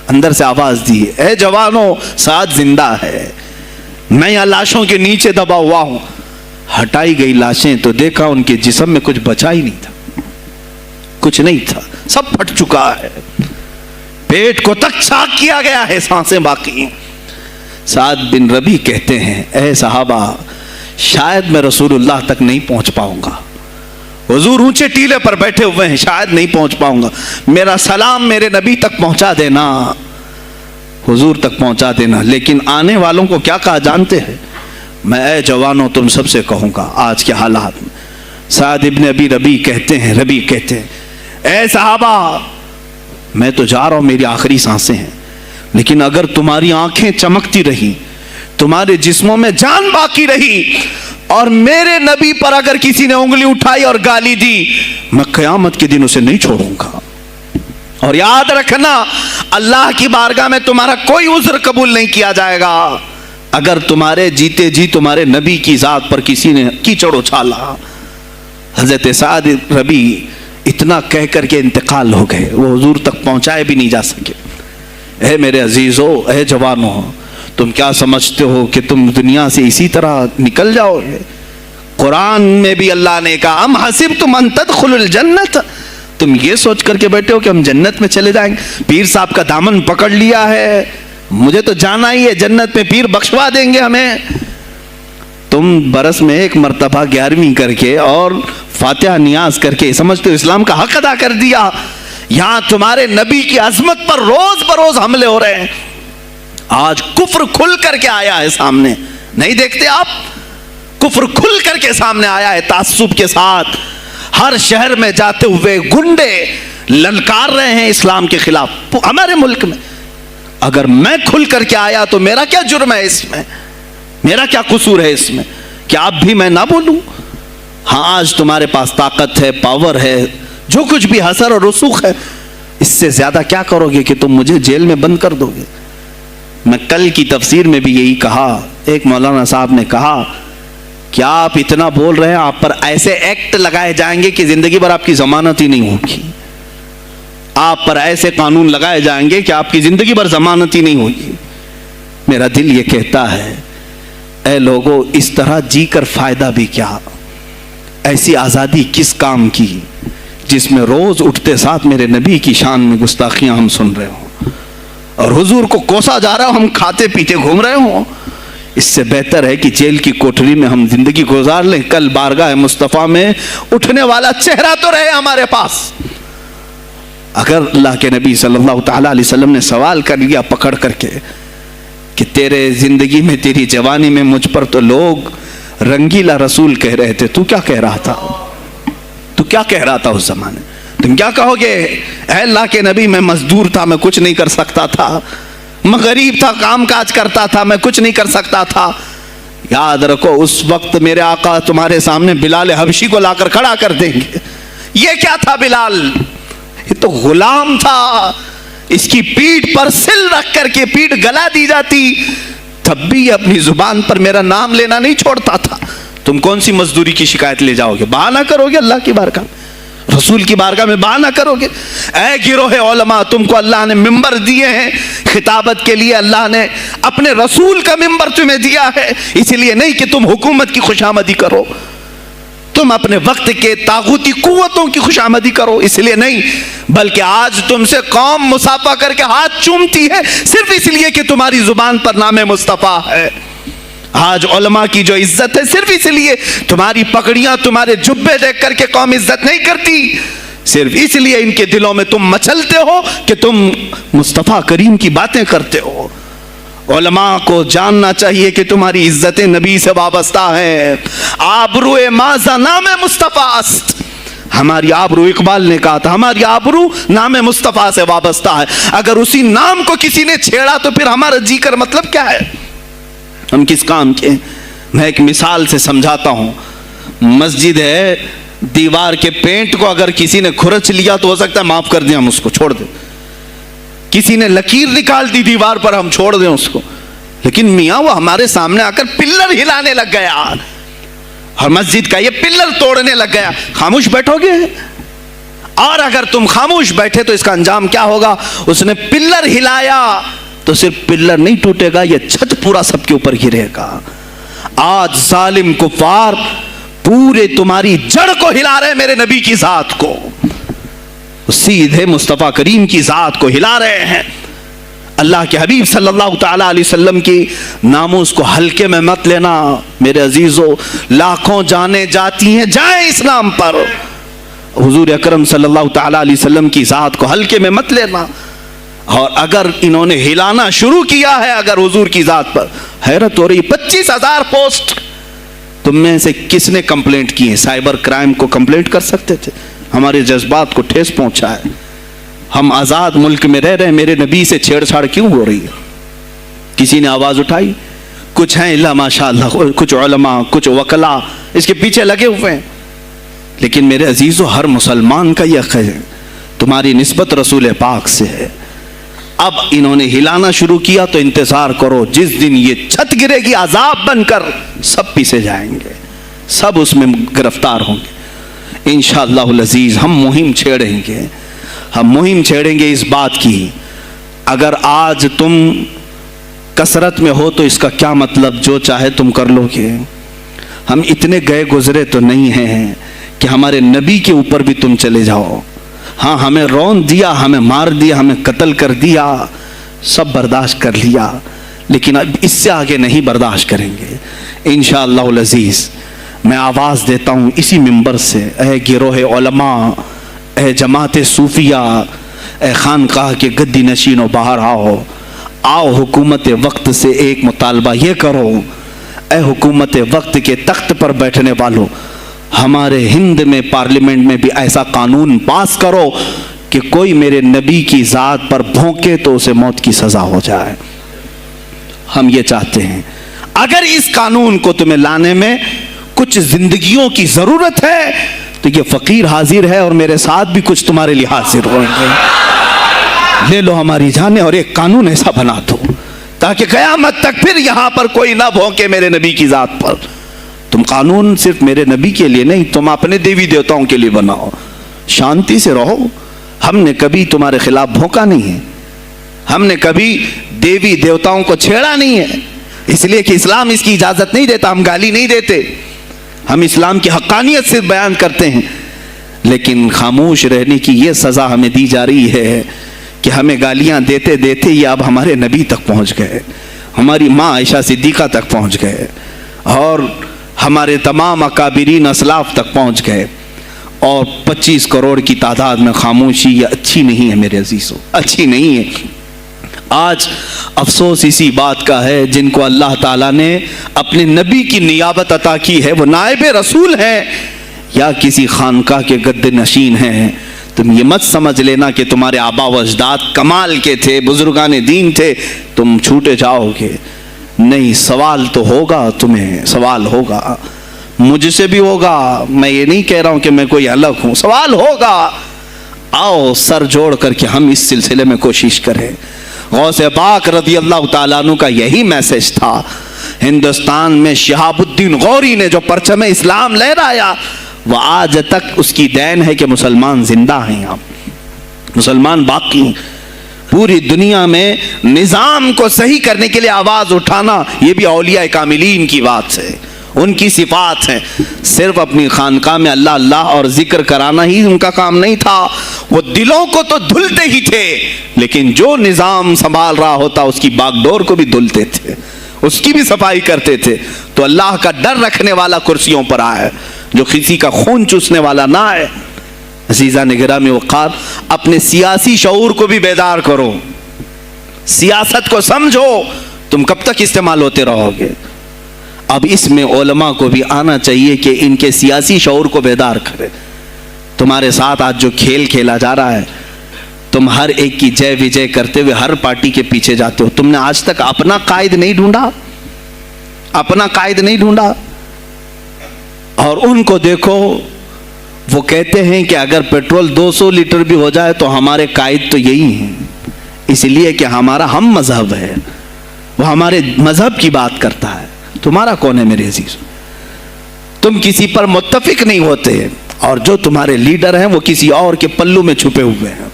S1: اندر سے آواز دی اے جوانوں سعد زندہ ہے، میں یہاں لاشوں کے نیچے دبا ہوا ہوں۔ ہٹائی گئی لاشیں تو دیکھا ان کے جسم میں کچھ بچا ہی نہیں تھا، کچھ نہیں تھا، سب پھٹ چکا ہے، پیٹ کو تک چاک کیا گیا ہے، سانسیں باقی ہیں۔ سعد بن ربیع کہتے ہیں اے صحابہ شاید میں رسول اللہ تک نہیں پہنچ پاؤں گا، حضور اونچے ٹیلے پر بیٹھے ہوئے ہیں، شاید نہیں پہنچ پاؤں گا، میرا سلام میرے نبی تک پہنچا دینا، حضور تک پہنچا دینا۔ لیکن آنے والوں کو کیا کہا جانتے ہیں؟ میں اے جوانوں تم سب سے کہوں گا آج کے حالات میں۔ سعد ابن ابی ربیع کہتے ہیں اے صحابہ میں تو جا رہا ہوں، میری آخری سانسیں ہیں، لیکن اگر تمہاری آنکھیں چمکتی رہی، تمہارے جسموں میں جان باقی رہی، اور میرے نبی پر اگر کسی نے انگلی اٹھائی اور گالی دی، میں قیامت کے دن اسے نہیں چھوڑوں گا۔ اور یاد رکھنا اللہ کی بارگاہ میں تمہارا کوئی عذر قبول نہیں کیا جائے گا اگر تمہارے جیتے جی تمہارے نبی کی ذات پر کسی نے کیچڑ اچھالا۔ حضرت سعد ربیع اتنا کہہ کر کے انتقال ہو گئے، وہ حضور تک پہنچائے بھی نہیں جا سکے۔ اے میرے عزیزو، اے جوانو، تم کیا سمجھتے ہو کہ تم دنیا سے اسی طرح نکل جاؤ گے؟ قرآن میں بھی اللہ نے کہا ام حسبتم ان تدخلوا الجنت، تم یہ سوچ کر کے بیٹھے ہو کہ ہم جنت میں چلے جائیں گے؟ پیر صاحب کا دامن پکڑ لیا ہے، مجھے تو جانا ہی ہے جنت میں، پیر بخشوا دیں گے ہمیں۔ تم برس میں ایک مرتبہ 11ویں کر کے اور فاتحہ نیاز کر کے سمجھتے ہو اسلام کا حق ادا کر دیا؟ یہاں تمہارے نبی کی عظمت پر روز بروز حملے ہو رہے ہیں. آج کفر کھل کر کے آیا ہے سامنے, نہیں دیکھتے آپ؟ کفر کھل کر کے سامنے آیا ہے تعصب کے ساتھ. ہر شہر میں جاتے ہوئے گنڈے للکار رہے ہیں اسلام کے خلاف ہمارے ملک میں. اگر میں کھل کر کے آیا تو میرا کیا جرم ہے اس میں؟ میرا کیا قصور ہے اس میں کہ آپ بھی میں نہ بولوں؟ ہاں آج تمہارے پاس طاقت ہے, پاور ہے, جو کچھ بھی حسر اور رسوخ ہے, اس سے زیادہ کیا کرو گے کہ تم مجھے جیل میں بند کر دو گے؟ میں کل کی تفسیر میں بھی یہی کہا. ایک مولانا صاحب نے کہا کیا آپ اتنا بول رہے ہیں, آپ پر ایسے ایکٹ لگائے جائیں گے کہ زندگی بھر آپ کی ضمانت ہی نہیں ہوگی. آپ پر ایسے قانون لگائے جائیں گے کہ آپ کی زندگی بھر ضمانت ہی نہیں ہوگی. میرا دل یہ کہتا ہے اے لوگوں, اس طرح جی کر فائدہ بھی کیا؟ ایسی آزادی کس کام کی جس میں روز اٹھتے ساتھ میرے نبی کی شان میں گستاخیاں ہم سن رہے ہوں اور حضور کو کوسا جا رہا ہو, ہم کھاتے پیتے گھوم رہے ہوں. اس سے بہتر ہے کہ جیل کی کوٹری میں ہم زندگی گزار لیں, کل بارگاہ مصطفیٰ میں اٹھنے والا چہرہ تو رہے ہمارے پاس. اگر اللہ کے نبی صلی اللہ تعالیٰ علیہ وسلم نے سوال کر لیا پکڑ کر کے کہ تیرے زندگی میں, تیری جوانی میں مجھ پر تو لوگ رنگیلا رسول کہہ رہے تھے, تو کیا کہہ رہا تھا؟ تو کیا کہہ رہا تھا اس زمانے؟ تم کیا کہو گے اے اللہ کے نبی میں مزدور تھا, میں کچھ نہیں کر سکتا تھا, میں غریب تھا, کام کاج کرتا تھا, میں کچھ نہیں کر سکتا تھا. یاد رکھو اس وقت میرے آقا تمہارے سامنے بلال حبشی کو لا کر کھڑا کر دیں گے. یہ کیا تھا بلال؟ یہ تو غلام تھا. اس کی پیٹھ پر سل رکھ کر کے پیٹھ گلا دی جاتی, تب بھی اپنی زبان پر میرا نام لینا نہیں چھوڑتا تھا. تم کون سی مزدوری کی شکایت لے جاؤ گے؟ بہانہ کرو گے اللہ کی بارگاہ میں, رسول کی بارگاہ میں بہانہ کرو گے. اے گروہ علماء, تم کو اللہ نے ممبر دیے ہیں خطابت کے لیے, اللہ نے اپنے رسول کا ممبر تمہیں دیا ہے, اس لیے نہیں کہ تم حکومت کی خوشامدی کرو, تم اپنے وقت کے طاغوتی قوتوں کی خوشامدی کرو, اس لیے نہیں, بلکہ آج تم سے قوم مصافحہ کر کے ہاتھ چومتی ہے صرف اس لیے کہ تمہاری زبان پر نام مصطفیٰ ہے. آج علماء کی جو عزت ہے صرف اس لیے, تمہاری پگڑیاں, تمہارے جبے دیکھ کر کے قوم عزت نہیں کرتی, صرف اس لیے ان کے دلوں میں تم مچلتے ہو کہ تم مصطفیٰ کریم کی باتیں کرتے ہو. علماء کو جاننا چاہیے کہ تمہاری عزت نبی سے وابستہ ہے. آبرو مازا نام مصطفیٰ است, ہماری آبرو, اقبال نے کہا تھا ہماری آبرو نام مصطفیٰ سے وابستہ ہے. اگر اسی نام کو کسی نے چھیڑا تو پھر ہمارا جی کر مطلب کیا ہے؟ ہم کس کام کے؟ میں ایک مثال سے سمجھاتا ہوں. مسجد ہے, دیوار کے پینٹ کو اگر کسی نے کھرچ لیا تو ہو سکتا ہے معاف کر دیں, ہم اس کو چھوڑ دیں. کسی نے لکیر نکال دی دیوار پر, ہم چھوڑ دیں اس کو. لیکن میاں وہ ہمارے سامنے آ کر پلر ہلانے لگ گیا اور مسجد کا یہ پلر توڑنے لگ گیا, خاموش بیٹھو گے؟ اور اگر تم خاموش بیٹھے تو اس کا انجام کیا ہوگا؟ اس نے پلر ہلایا تو صرف پلر نہیں ٹوٹے گا, یہ چھت پورا سب کے اوپر گرے گا. آج ظالم کفار پورے تمہاری جڑ کو ہلا رہے, میرے نبی کی ذات کو, سیدھے مصطفیٰ کریم کی ذات کو ہلا رہے ہیں. اللہ کے حبیب صلی اللہ تعالیٰ علیہ وسلم کی ناموس کو ہلکے میں مت لینا میرے عزیزو. لاکھوں جانیں جاتی ہیں, جائیں اسلام پر. حضور اکرم صلی اللہ تعالیٰ علیہ وسلم کی ذات کو ہلکے میں مت لینا. اور اگر انہوں نے ہلانا شروع کیا ہے اگر حضور کی ذات پر, حیرت ہو رہی, 25,000 پوسٹ تم میں سے کس نے کمپلینٹ کی ہیں؟ سائبر کرائم کو کمپلینٹ کر سکتے تھے. ہمارے جذبات کو ٹھیس پہنچا ہے. ہم آزاد ملک میں رہ رہے ہیں, میرے نبی سے چھیڑ چھاڑ کیوں ہو رہی ہے؟ کسی نے آواز اٹھائی؟ کچھ ہیں اللہ ماشاء اللہ, کچھ علماء, کچھ وکلا اس کے پیچھے لگے ہوئے ہیں. لیکن میرے عزیزو, ہر مسلمان کا یہ حق ہے, تمہاری نسبت رسول پاک سے ہے. اب انہوں نے ہلانا شروع کیا تو انتظار کرو, جس دن یہ چھت گرے گی عذاب بن کر سب پیچھے جائیں گے, سب اس میں گرفتار ہوں گے. انشاءاللہ العزیز ہم مہم چھیڑیں گے, ہم مہم چھیڑیں گے اس بات کی. اگر آج تم کثرت میں ہو تو اس کا کیا مطلب, جو چاہے تم کر لو گے. ہم اتنے گئے گزرے تو نہیں ہیں کہ ہمارے نبی کے اوپر بھی تم چلے جاؤ. ہاں ہمیں رون دیا, ہمیں مار دیا, ہمیں قتل کر دیا, سب برداشت کر لیا, لیکن اب اس سے آگے نہیں برداشت کریں گے انشاءاللہ العزیز. میں آواز دیتا ہوں اسی منبر سے, اے گروہ علماء, اے جماعت صوفیہ, اے خانقاہ کے گدی نشینوں باہر آؤ حکومت وقت سے ایک مطالبہ یہ کرو، اے حکومت وقت کے تخت پر بیٹھنے والوں، ہمارے ہند میں پارلیمنٹ میں بھی ایسا قانون پاس کرو کہ کوئی میرے نبی کی ذات پر بھونکے تو اسے موت کی سزا ہو جائے۔ ہم یہ چاہتے ہیں، اگر اس قانون کو تمہیں لانے میں کچھ زندگیوں کی ضرورت ہے تو یہ فقیر حاضر ہے اور میرے ساتھ بھی کچھ تمہارے لیے حاضر ہوں گے، لے لو ہماری جانیں اور ایک قانون ایسا بنا دو تاکہ قیامت تک پھر یہاں پر کوئی نہ بھونکے میرے نبی کی ذات پر۔ تم قانون صرف میرے نبی کے لیے نہیں، تم اپنے دیوی دیوتاؤں کے لیے بناؤ، شانتی سے رہو۔ ہم نے کبھی تمہارے خلاف بھونکا نہیں ہے، ہم نے کبھی دیوی دیوتاؤں کو چھیڑا نہیں ہے، اس لیے کہ اسلام اس کی اجازت نہیں دیتا، ہم گالی نہیں دیتے، ہم اسلام کی حقانیت سے بیان کرتے ہیں، لیکن خاموش رہنے کی یہ سزا ہمیں دی جا رہی ہے کہ ہمیں گالیاں دیتے دیتے یہ اب ہمارے نبی تک پہنچ گئے، ہماری ماں عائشہ صدیقہ تک پہنچ گئے اور ہمارے تمام اکابرین اسلاف تک پہنچ گئے، اور 25 کروڑ کی تعداد میں خاموشی یہ اچھی نہیں ہے میرے عزیزوں، اچھی نہیں ہے۔ آج افسوس اسی بات کا ہے جن کو اللہ تعالیٰ نے اپنے نبی کی نیابت عطا کی ہے، وہ نائب رسول ہیں یا کسی خانقاہ کے گدے نشین ہیں، تم یہ مت سمجھ لینا کہ تمہارے آبا و اجداد کمال کے تھے، بزرگان دین تھے، تم چھوٹے جاؤ گے، نہیں، سوال تو ہوگا، تمہیں سوال ہوگا، مجھ سے بھی ہوگا، میں یہ نہیں کہہ رہا ہوں کہ میں کوئی الگ ہوں، سوال ہوگا۔ آؤ سر جوڑ کر کے ہم اس سلسلے میں کوشش کریں۔ غوث پاک رضی اللہ تعالیٰ عنہ کا یہی میسج تھا، ہندوستان میں شہاب الدین غوری نے جو پرچم اسلام لہرایا وہ آج تک اس کی دین ہے کہ مسلمان زندہ ہیں، مسلمان باقی ہیں۔ پوری دنیا میں نظام کو صحیح کرنے کے لیے آواز اٹھانا یہ بھی اولیاء کاملین کی بات ہے، ان کی صفات ہیں۔ صرف اپنی خانقاہ میں اللہ اللہ اور ذکر کرانا ہی ان کا کام نہیں تھا، وہ دلوں کو تو دھلتے ہی تھے، لیکن جو نظام سنبھال رہا ہوتا اس کی باغ ڈور کو بھی دھلتے تھے، اس کی بھی صفائی کرتے تھے۔ تو اللہ کا ڈر رکھنے والا کرسیوں پر آئے، جو کسی کا خون چوسنے والا نہ آئے۔ عزیزان گرامی وقار، اپنے سیاسی شعور کو بھی بیدار کرو، سیاست کو سمجھو، تم کب تک استعمال ہوتے رہو گے؟ اب اس میں علماء کو بھی آنا چاہیے کہ ان کے سیاسی شعور کو بیدار کرے۔ تمہارے ساتھ آج جو کھیل کھیلا جا رہا ہے، تم ہر ایک کی جے وجے کرتے ہوئے ہر پارٹی کے پیچھے جاتے ہو، تم نے آج تک اپنا قائد نہیں ڈھونڈا، اپنا قائد نہیں ڈھونڈا۔ اور ان کو دیکھو، وہ کہتے ہیں کہ اگر پیٹرول 200 لیٹر بھی ہو جائے تو ہمارے قائد تو یہی ہیں، اس لیے کہ ہمارا ہم مذہب ہے، وہ ہمارے مذہب کی بات کرتا ہے۔ تمہارا کون ہے میرے عزیز؟ تم کسی پر متفق نہیں ہوتے، اور جو تمہارے لیڈر ہیں وہ کسی اور کے پلو میں چھپے ہوئے ہیں،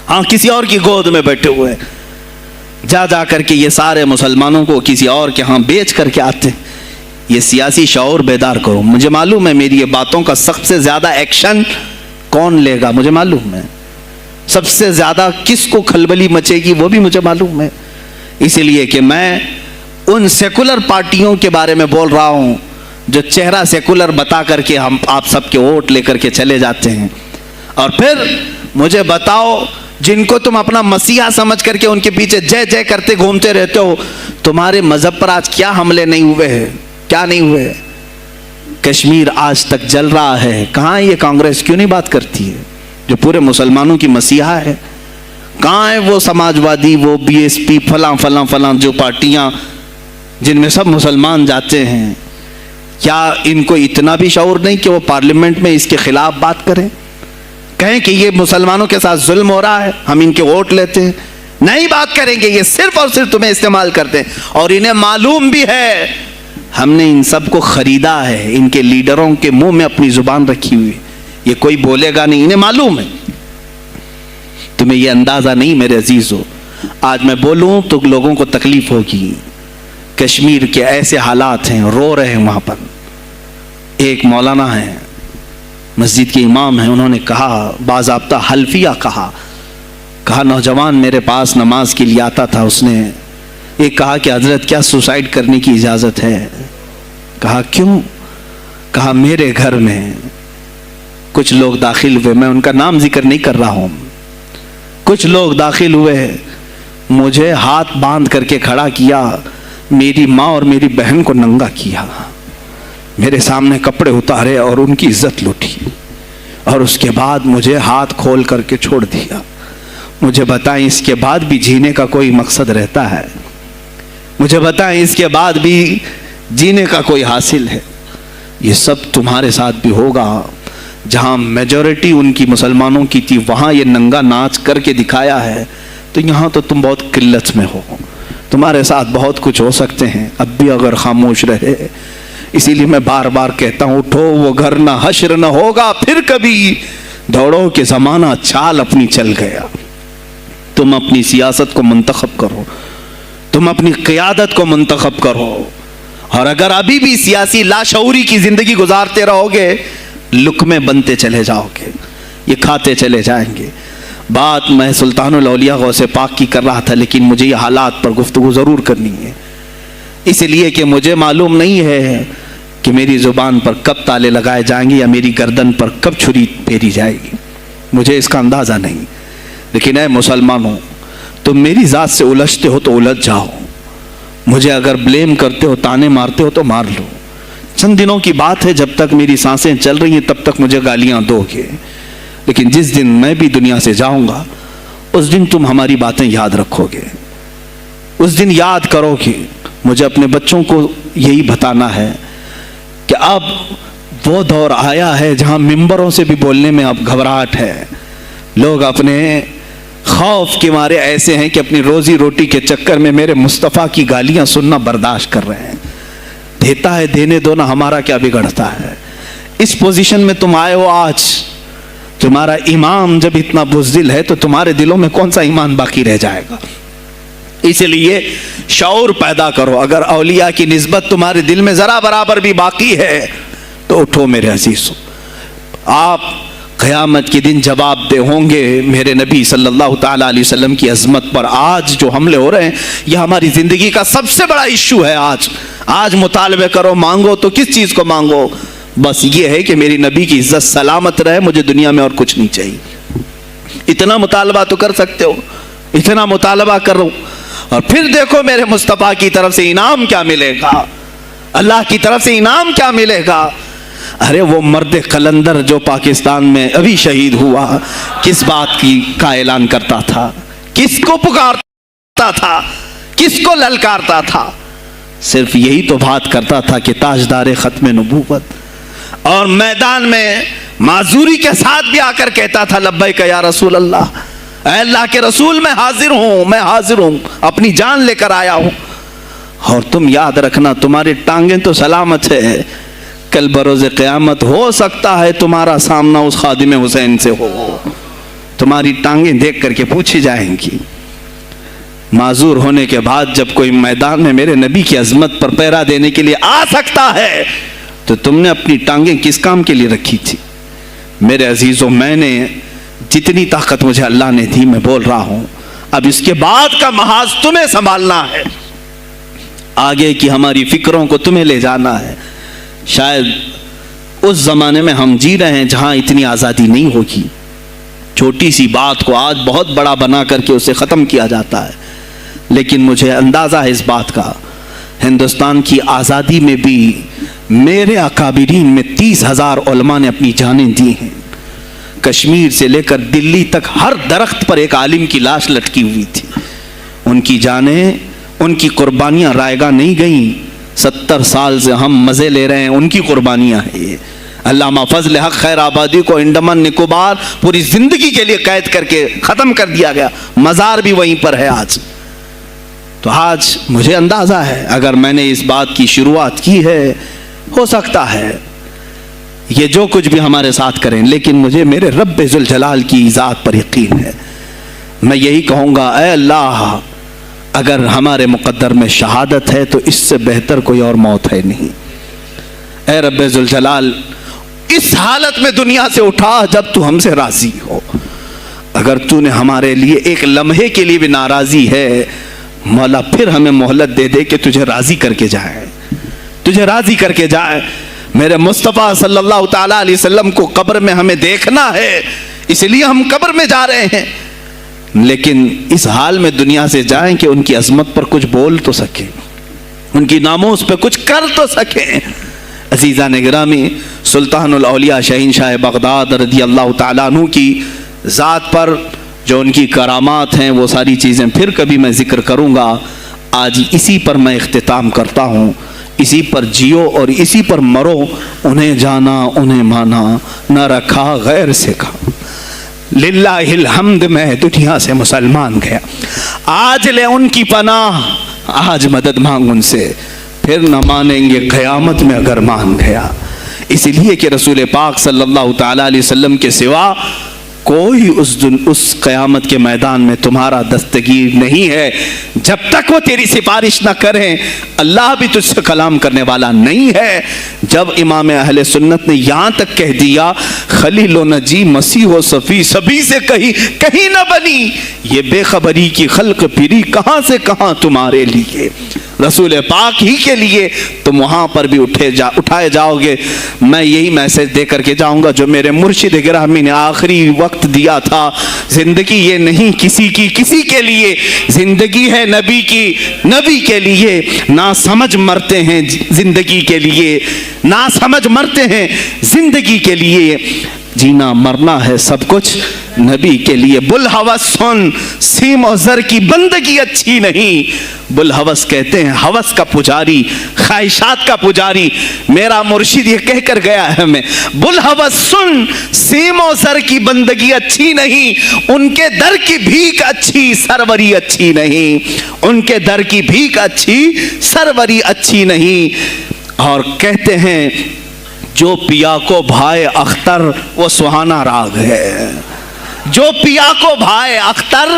S1: ہاں کسی اور کی گود میں بیٹھے ہوئے ہیں، جا کر کے یہ سارے مسلمانوں کو کسی اور کے ہاں بیچ کر کے آتے ہیں۔ یہ سیاسی شعور بیدار کرو۔ مجھے معلوم ہے میری یہ باتوں کا سب سے زیادہ ایکشن کون لے گا، مجھے معلوم ہے، سب سے زیادہ کس کو کھلبلی مچے گی وہ بھی مجھے معلوم ہے، اسی لیے کہ میں ان سیکولر پارٹیوں کے بارے میں بول رہا ہوں جو چہرہ سیکولر بتا کر کے ہم آپ سب کے ووٹ لے کر کے چلے جاتے ہیں، اور پھر مجھے بتاؤ جن کو تم اپنا مسیحا سمجھ کر کے ان کے پیچھے جے جے کرتے گھومتے رہتے ہو، تمہارے مذہب پر آج کیا حملے نہیں ہوئے ہیں، کیا نہیں ہوئے؟ کشمیر آج تک جل رہا ہے، کہاں یہ کانگریس کیوں نہیں بات کرتی ہے جو پورے مسلمانوں کی مسیحا ہے؟ کہاں ہے وہ سماج وادی، وہ بی ایس پی، فلاں فلاں فلاں جو پارٹیاں جن میں سب مسلمان جاتے ہیں؟ کیا ان کو اتنا بھی شعور نہیں کہ وہ پارلیمنٹ میں اس کے خلاف بات کریں، کہیں کہ یہ مسلمانوں کے ساتھ ظلم ہو رہا ہے، ہم ان کے ووٹ لیتے ہیں؟ نہیں بات کریں گے، یہ صرف اور صرف تمہیں استعمال کرتے ہیں، اور انہیں معلوم بھی ہے ہم نے ان سب کو خریدا ہے، ان کے لیڈروں کے منہ میں اپنی زبان رکھی ہوئی، یہ کوئی بولے گا نہیں، انہیں معلوم ہے۔ تمہیں یہ اندازہ نہیں میرے عزیزو، آج میں بولوں تو لوگوں کو تکلیف ہوگی۔ کشمیر کے ایسے حالات ہیں، رو رہے ہیں وہاں پر۔ ایک مولانا ہیں، مسجد کے امام ہیں، انہوں نے کہا، باضابطہ حلفیہ کہا نوجوان میرے پاس نماز کے لیے آتا تھا، اس نے یہ کہا کہ حضرت کیا سوسائڈ کرنے کی اجازت ہے؟ کہا کیوں؟ کہا میرے گھر میں کچھ لوگ داخل ہوئے، میں ان کا نام ذکر نہیں کر رہا ہوں، کچھ لوگ داخل ہوئے، مجھے ہاتھ باندھ کر کے کھڑا کیا، میری ماں اور میری بہن کو ننگا کیا، میرے سامنے کپڑے اتارے اور ان کی عزت لوٹی، اور اس کے بعد مجھے ہاتھ کھول کر کے چھوڑ دیا۔ مجھے بتائیں اس کے بعد بھی جینے کا کوئی مقصد رہتا ہے؟ مجھے بتائیں اس کے بعد بھی جینے کا کوئی حاصل ہے؟ یہ سب تمہارے ساتھ بھی ہوگا۔ جہاں میجورٹی ان کی مسلمانوں کی تھی وہاں یہ ننگا ناچ کر کے دکھایا ہے، تو یہاں تو تم بہت قلت میں ہو، تمہارے ساتھ بہت کچھ ہو سکتے ہیں، اب بھی اگر خاموش رہے۔ اسی لیے میں بار بار کہتا ہوں، اٹھو وہ گھر نہ حشر نہ ہوگا پھر کبھی، دوڑو کہ زمانہ چال اپنی چل گیا۔ تم اپنی سیاست کو منتخب کرو، تم اپنی قیادت کو منتخب کرو، اور اگر ابھی بھی سیاسی لاشعوری کی زندگی گزارتے رہو گے، لقمے بنتے چلے جاؤ گے، یہ کھاتے چلے جائیں گے۔ بات میں سلطان الاولیاء غوث پاک کی کر رہا تھا، لیکن مجھے یہ حالات پر گفتگو ضرور کرنی ہے، اس لیے کہ مجھے معلوم نہیں ہے کہ میری زبان پر کب تالے لگائے جائیں گے یا میری گردن پر کب چھری پھیری جائے گی، مجھے اس کا اندازہ نہیں۔ لیکن اے مسلمانوں، تم میری ذات سے الجھتے ہو تو الجھ جاؤ، مجھے اگر بلیم کرتے ہو، تانے مارتے ہو تو مار لو۔ چند دنوں کی بات ہے، جب تک میری سانسیں چل رہی ہیں تب تک مجھے گالیاں دو گے، لیکن جس دن میں بھی دنیا سے جاؤں گا اس دن تم ہماری باتیں یاد رکھو گے، اس دن یاد کرو گے۔ مجھے اپنے بچوں کو یہی بتانا ہے کہ اب وہ دور آیا ہے جہاں ممبروں سے بھی بولنے میں اب گھبراہٹ ہے، لوگ اپنے خوف کے مارے ایسے ہیں کہ اپنی روزی روٹی کے چکر میں میرے مصطفیٰ کی گالیاں سننا برداشت کر رہے ہیں۔ دیتا ہے دینے دو نا، ہمارا کیا بگڑتا ہے؟ اس پوزیشن میں تم آئے ہو آج، تمہارا امام جب اتنا بزدل ہے تو تمہارے دلوں میں کون سا ایمان باقی رہ جائے گا؟ اس لیے شعور پیدا کرو۔ اگر اولیاء کی نسبت تمہارے دل میں ذرا برابر بھی باقی ہے تو اٹھو میرے عزیزو، آپ قیامت کے دن جواب دہ ہوں گے۔ میرے نبی صلی اللہ تعالیٰ علیہ وسلم کی عظمت پر آج جو حملے ہو رہے ہیں، یہ ہماری زندگی کا سب سے بڑا ایشو ہے۔ آج مطالبے کرو، مانگو تو کس چیز کو مانگو؟ بس یہ ہے کہ میری نبی کی عزت سلامت رہے، مجھے دنیا میں اور کچھ نہیں چاہیے۔ اتنا مطالبہ تو کر سکتے ہو، اتنا مطالبہ کرو، اور پھر دیکھو میرے مصطفیٰ کی طرف سے انعام کیا ملے گا، اللہ کی طرف سے انعام کیا ملے گا۔ ارے وہ مرد قلندر جو پاکستان میں ابھی شہید ہوا، کس بات کا اعلان کرتا تھا؟ کس کو پکارتا تھا؟ کس کو للکارتا تھا؟ صرف یہی تو بات کرتا تھا کہ تاجدار ختم نبوت، اور میدان میں معذوری کے ساتھ بھی آ کر کہتا تھا لبیک یا رسول اللہ، اے اللہ کے رسول میں حاضر ہوں، میں حاضر ہوں، اپنی جان لے کر آیا ہوں۔ اور تم یاد رکھنا، تمہاری ٹانگیں تو سلامت ہے، کل بروز قیامت ہو سکتا ہے تمہارا سامنا اس خادم حسین سے ہو، تمہاری ٹانگیں دیکھ کر کے پوچھی جائیں گی۔ معذور ہونے کے بعد جب کوئی میدان میں میرے نبی کی عظمت پر پہرا دینے کے لیے آ سکتا ہے تو تم نے اپنی ٹانگیں کس کام کے لیے رکھی تھی؟ میرے عزیزوں، میں نے جتنی طاقت مجھے اللہ نے دی میں بول رہا ہوں، اب اس کے بعد کا محاذ تمہیں سنبھالنا ہے، آگے کی ہماری فکروں کو تمہیں لے جانا ہے۔ شاید اس زمانے میں ہم جی رہے ہیں جہاں اتنی آزادی نہیں ہوگی، چھوٹی سی بات کو آج بہت بڑا بنا کر کے اسے ختم کیا جاتا ہے، لیکن مجھے اندازہ ہے اس بات کا، ہندوستان کی آزادی میں بھی میرے اکابرین میں 30,000 علماء نے اپنی جانیں دی ہیں۔ کشمیر سے لے کر دلی تک ہر درخت پر ایک عالم کی لاش لٹکی ہوئی تھی، ان کی جانیں، ان کی قربانیاں رائیگاں نہیں گئیں۔ 70 سال سے ہم مزے لے رہے ہیں، ان کی قربانیاں ہیں یہ۔ علامہ فضل حق خیر آبادی کو انڈمان نکوبار پوری زندگی کے لیے قید کر کے ختم کر دیا گیا، مزار بھی وہیں پر ہے آج۔ تو آج مجھے اندازہ ہے اگر میں نے اس بات کی شروعات کی ہے، ہو سکتا ہے یہ جو کچھ بھی ہمارے ساتھ کریں، لیکن مجھے میرے رب ذوالجلال کی ذات پر یقین ہے۔ میں یہی کہوں گا، اے اللہ، اگر ہمارے مقدر میں شہادت ہے تو اس سے بہتر کوئی اور موت ہے نہیں۔ اے رب ذوالجلال، اس حالت میں دنیا سے اٹھا جب تو ہم سے راضی ہو۔ اگر تو نے ہمارے لیے ایک لمحے کے لیے بھی ناراضی ہے، مولا پھر ہمیں مہلت دے دے کہ تجھے راضی کر کے جائے، تجھے راضی کر کے جائے۔ میرے مصطفیٰ صلی اللہ تعالیٰ علیہ وسلم کو قبر میں ہمیں دیکھنا ہے، اس لیے ہم قبر میں جا رہے ہیں، لیکن اس حال میں دنیا سے جائیں کہ ان کی عظمت پر کچھ بول تو سکیں، ان کی ناموس پہ کچھ کر تو سکیں۔ عزیزان گرامی، سلطان الاولیاء شہنشاہ بغداد رضی اللہ تعالیٰ عنہ کی ذات پر جو ان کی کرامات ہیں وہ ساری چیزیں پھر کبھی میں ذکر کروں گا۔ آج اسی پر میں اختتام کرتا ہوں، اسی پر جیو اور اسی پر مرو، انہیں جانا انہیں مانا، نہ رکھا غیر سے کہا، للہ الحمد میں دنیا سے مسلمان گیا، آج لے ان کی پناہ، آج مدد مانگ ان سے، پھر نہ مانیں گے قیامت میں اگر مان گیا۔ اس لیے کہ رسول پاک صلی اللہ تعالیٰ علیہ وسلم کے سوا کوئی اس قیامت کے میدان میں تمہارا دستگیر نہیں ہے۔ جب تک وہ تیری سفارش نہ کریں، اللہ بھی تجھ سے کلام کرنے والا نہیں ہے۔ جب امام اہل سنت نے یہاں تک کہہ دیا خلیل و نجی مسیح و صفی سبھی سے کہیں نہ بنی، یہ بے خبری کی خلق پھری کہاں سے کہاں تمہارے لیے، رسول پاک ہی کے لیے، تم وہاں پر بھی اٹھائے جاؤ گے۔ میں یہی میسج دے کر کے جاؤں گا جو میرے مرشد گرامی نے آخری وقت دیا تھا، زندگی یہ نہیں کسی کی کسی کے لیے، زندگی ہے نبی کی نبی کے لیے، نہ سمجھ مرتے ہیں زندگی کے لیے، نہ سمجھ مرتے ہیں زندگی کے لیے، جینا مرنا ہے سب کچھ نبی کے لیے۔ بلحوث سن، سیم و زر کی بندگی اچھی نہیں۔ بلحوث کہتے ہیں ہوس کا پجاری، خواہشات کا پجاری، میرا مرشد یہ کہہ کر گیا ہے ہمیں، بلحوث سن، سیم و زر کی بندگی اچھی نہیں، ان کے در کی بھیک اچھی، سروری اچھی نہیں، ان کے در کی بھیک اچھی، سروری اچھی نہیں۔ اور کہتے ہیں جو پیا کو بھائے اختر وہ سہانا راگ ہے، جو پیا کو بھائے اختر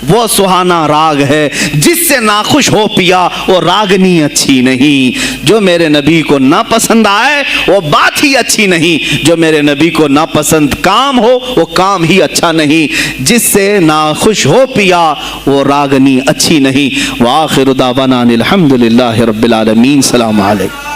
S1: وہ سہانا راگ ہے، جس سے ناخوش ہو پیا وہ راگنی اچھی نہیں۔ جو میرے نبی کو نہ پسند آئے وہ بات ہی اچھی نہیں، جو میرے نبی کو نہ پسند کام ہو وہ کام ہی اچھا نہیں، جس سے ناخوش ہو پیا وہ راگنی اچھی نہیں۔ وآخر دعوانا الحمدللہ رب العالمین۔ السلام علیکم۔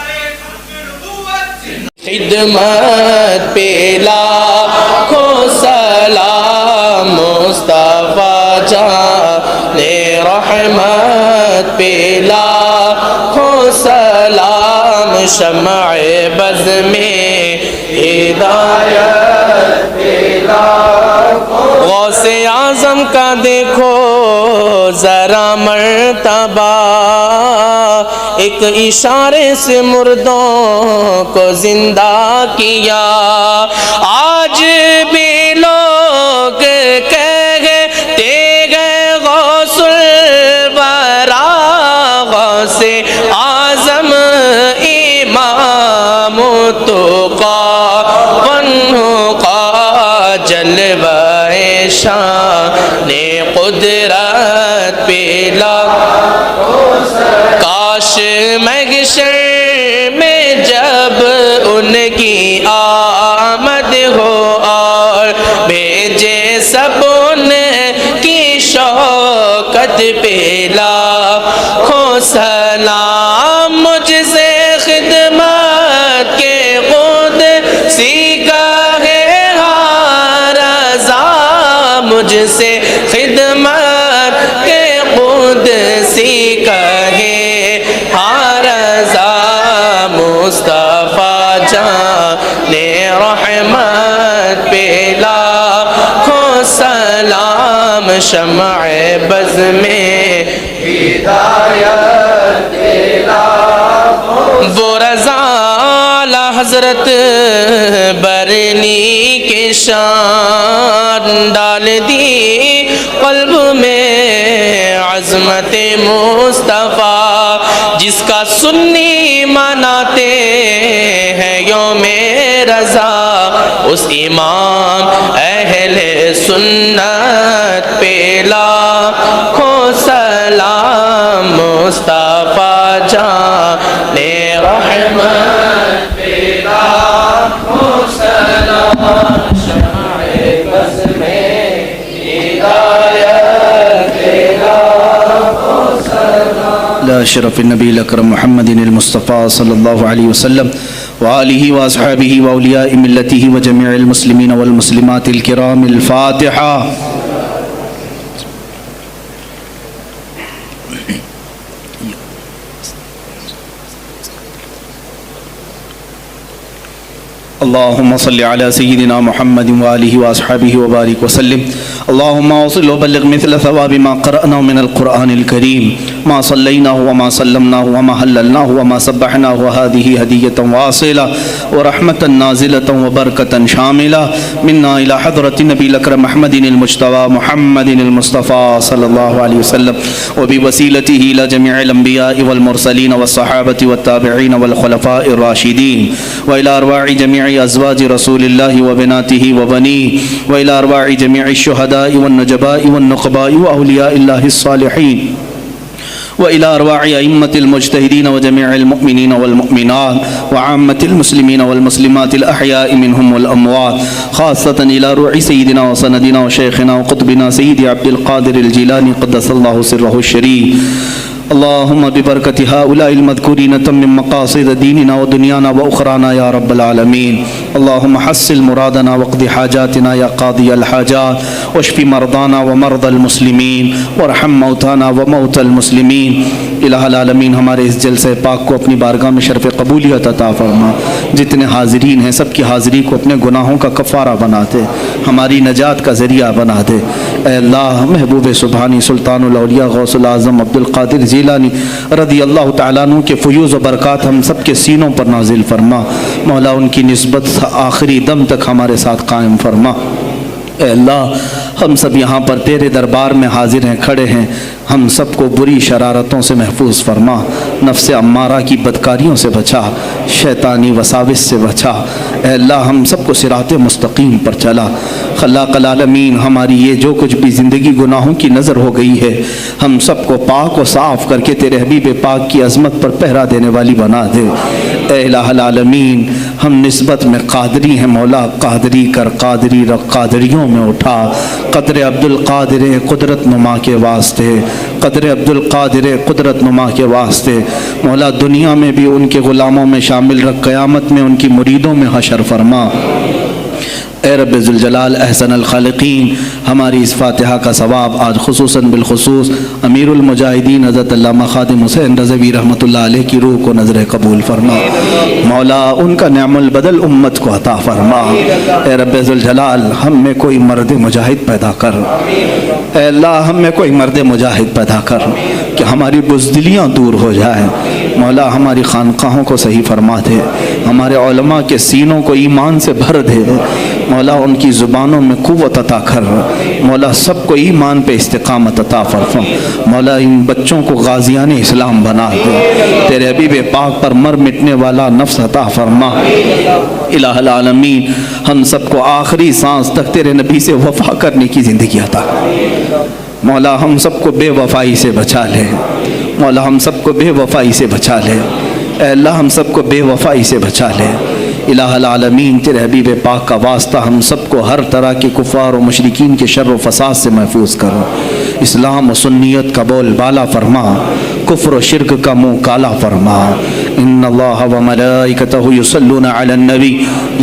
S2: خدمت پہ لاکھوں سلام، مصطفیٰ جان رحمت پہ لاکھوں سلام، شمع بز میں ہدایت پہ لاکھوں، غوث اعظم کا دیکھو ذرا مرتبہ، ایک اشارے سے مردوں کو زندہ کیا۔ آج بھی لوگ کہتے ہیں غوث الورا، غوث اعظم امام التقیٰ والنقیٰ، جلوہ شان قدرت پہ کاش محشر میں جب ان کی آمد ہو اور بھیجے سب ان کی شوکت پہ لاکھوں سلام، مجھ سے خدمت کے قدسی کا ہے ہر رضا، مجھ سے خدمت کے قدسی کا ہے ہر رضا، مصطفیٰ جان رحمت پہ لاکھوں سلام، شمع بز میں ہدایت پہ لاکھوں، وہ رضا حضرت برنی کے شان ڈال دی قلب میں عظمت مصطفیٰ، جس کا سنی مناتے ہیں یوم رضا، اس امام اہل سنت پہ لاکھوں سلام، مصطفیٰ جان رحمت پہ لاکھوں سلام، شمع بز میں ہدایت پہ لاکھوں سلام۔
S1: لا شرف النبی الاکرم محمد المصطفیٰ صلی اللہ علیہ وسلم وآلہ واصحابہ واولیاء ملتہ وجميع المسلمین والمسلمات الکرام۔ الفاتحہ۔ اللهم صل على سيدنا محمد وآله وأصحابه وبارك وسلم. اللهم وصل وبلغ مثل ثواب ما قرأناه من القرآن الكريم، ما صليناه وما سلمناه وما هللناه وما سبحناه، وهذه هدية واصلة ورحمة نازلة وبركة شاملة منا إلى حضرة النبي الأكرم محمد المجتبى محمد المصطفى صلى الله عليه وسلم، وبوسيلته إلى جميع الأنبياء والمرسلين والصحابة والتابعين والخلفاء الراشدين، وإلى أرواح جميع أزواج رسول الله وبناته وبنيه، وإلى أرواح جميع الشهداء والنجباء والنقباء وأولياء الله الصالحين، وإلى أرواح أئمة المجتهدين وجميع المؤمنين والمؤمنات وعامة المسلمين والمسلمات الأحياء منهم والأموات، خاصة إلى روح سيدنا وسندنا وشيخنا وقطبنا سيدي عبد القادر الجيلاني قدس الله سره الشريف. اللهم ببركة هؤلاء المذكورين تمم مقاصد ديننا ودنيانا وأخرانا يا رب العالمين. اللهم حصل مرادنا واقض حاجاتنا يا قاضي الحاجات، واشف مرضانا ومرضى المسلمين، وارحم موتانا وموتى المسلمين. الہ العالمین ہمارے اس جلسہ پاک کو اپنی بارگاہ میں شرف قبولیت عطا فرما. جتنے حاضرین ہیں سب کی حاضری کو اپنے گناہوں کا کفارہ بنا دے، ہماری نجات کا ذریعہ بنا دے. اے اللہ محبوب سبحانی سلطان الاولیاء غوث العظم عبد القادر جیلانی رضی اللہ تعالیٰ عنہ کے فیوز و برکات ہم سب کے سینوں پر نازل فرما. مولا ان کی نسبت آخری دم تک ہمارے ساتھ قائم فرما. اے اللہ ہم سب یہاں پر تیرے دربار میں حاضر ہیں، کھڑے ہیں، ہم سب کو بری شرارتوں سے محفوظ فرما، نفس امارہ کی بدکاریوں سے بچا، شیطانی وساوس سے بچا. اے اللہ ہم سب کو صراط مستقیم پر چلا. خلاق العالمین ہماری یہ جو کچھ بھی زندگی گناہوں کی نظر ہو گئی ہے، ہم سب کو پاک و صاف کر کے تیرے حبیب پاک کی عظمت پر پہرا دینے والی بنا دے. اے الہ العالمین ہم نسبت میں قادری ہیں، مولا قادری کر، قادری رکھ، قادریوں میں اٹھا. قدر عبد القادر قدرت نما کے واسطے، قدر عبد القادر قدرت نما کے واسطے مولا دنیا میں بھی ان کے غلاموں میں شامل رکھ، قیامت میں ان کی مریدوں میں حشر فرما. اے رب ذوالجلال احسن الخالقین ہماری اس فاتحہ کا ثواب آج خصوصاً بالخصوص امیر المجاہدین حضرت علامہ خادم حسین رضوی رحمۃ اللہ علیہ کی روح کو نظر قبول فرما. مولا ان کا نعم البدل امت کو عطا فرما. اے رب ذوالجلال ہم میں کوئی مرد مجاہد پیدا کر. اے اللہ ہم میں کوئی مرد مجاہد پیدا کر کہ ہماری بزدلیاں دور ہو جائیں. مولا ہماری خانقاہوں کو صحیح فرما دے، ہمارے علماء کے سینوں کو ایمان سے بھر دے. مولا ان کی زبانوں میں قوت عطا کر. مولا سب کو ایمان پہ استقامت عطا فرما. مولا ان بچوں کو غازیان اسلام بنا دے. تیرے حبیب پاک پر مر مٹنے والا نفس عطا فرما. الہ العالمین ہم سب کو آخری سانس تک تیرے نبی سے وفا کرنے کی زندگی عطا. مولا ہم سب کو بے وفائی سے بچا لے. مولا ہم سب کو بے وفائی سے بچا لے. اے اللہ ہم سب کو بے وفائی سے بچا لے. الہ العالمین تیرے حبیب پاک کا واسطہ ہم سب کو ہر طرح کے کفار و مشرکین کے شر و فساد سے محفوظ کرو. اسلام و سنیت کا بول بالا فرما، کفر و شرک کا منہ کالا فرما. ان اللہ و ملائکتہ یصلون علی النبی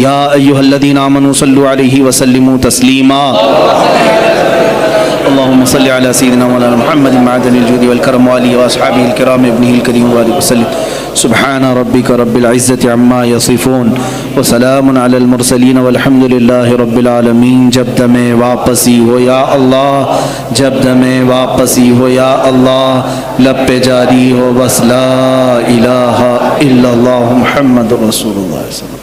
S1: یا ایہا الذین آمنوا صلوا علیہ وسلموا تسلیما. اللهم صل على سيدنا مولانا محمد معدن الجود والكرم وآله وأصحابه الكرام ابنه الكريم وآله وسلم. سبحان ربك رب العزة عما يصفون وسلام على المرسلين والحمد لله رب العالمين. جب دمیں واپسی ہو یا اللہ، جب دمیں واپسی ہو یا اللہ، لب پہ جاری ہو بس لا الہ الا اللہ محمد رسول اللہ صلی اللہ علیہ وسلم.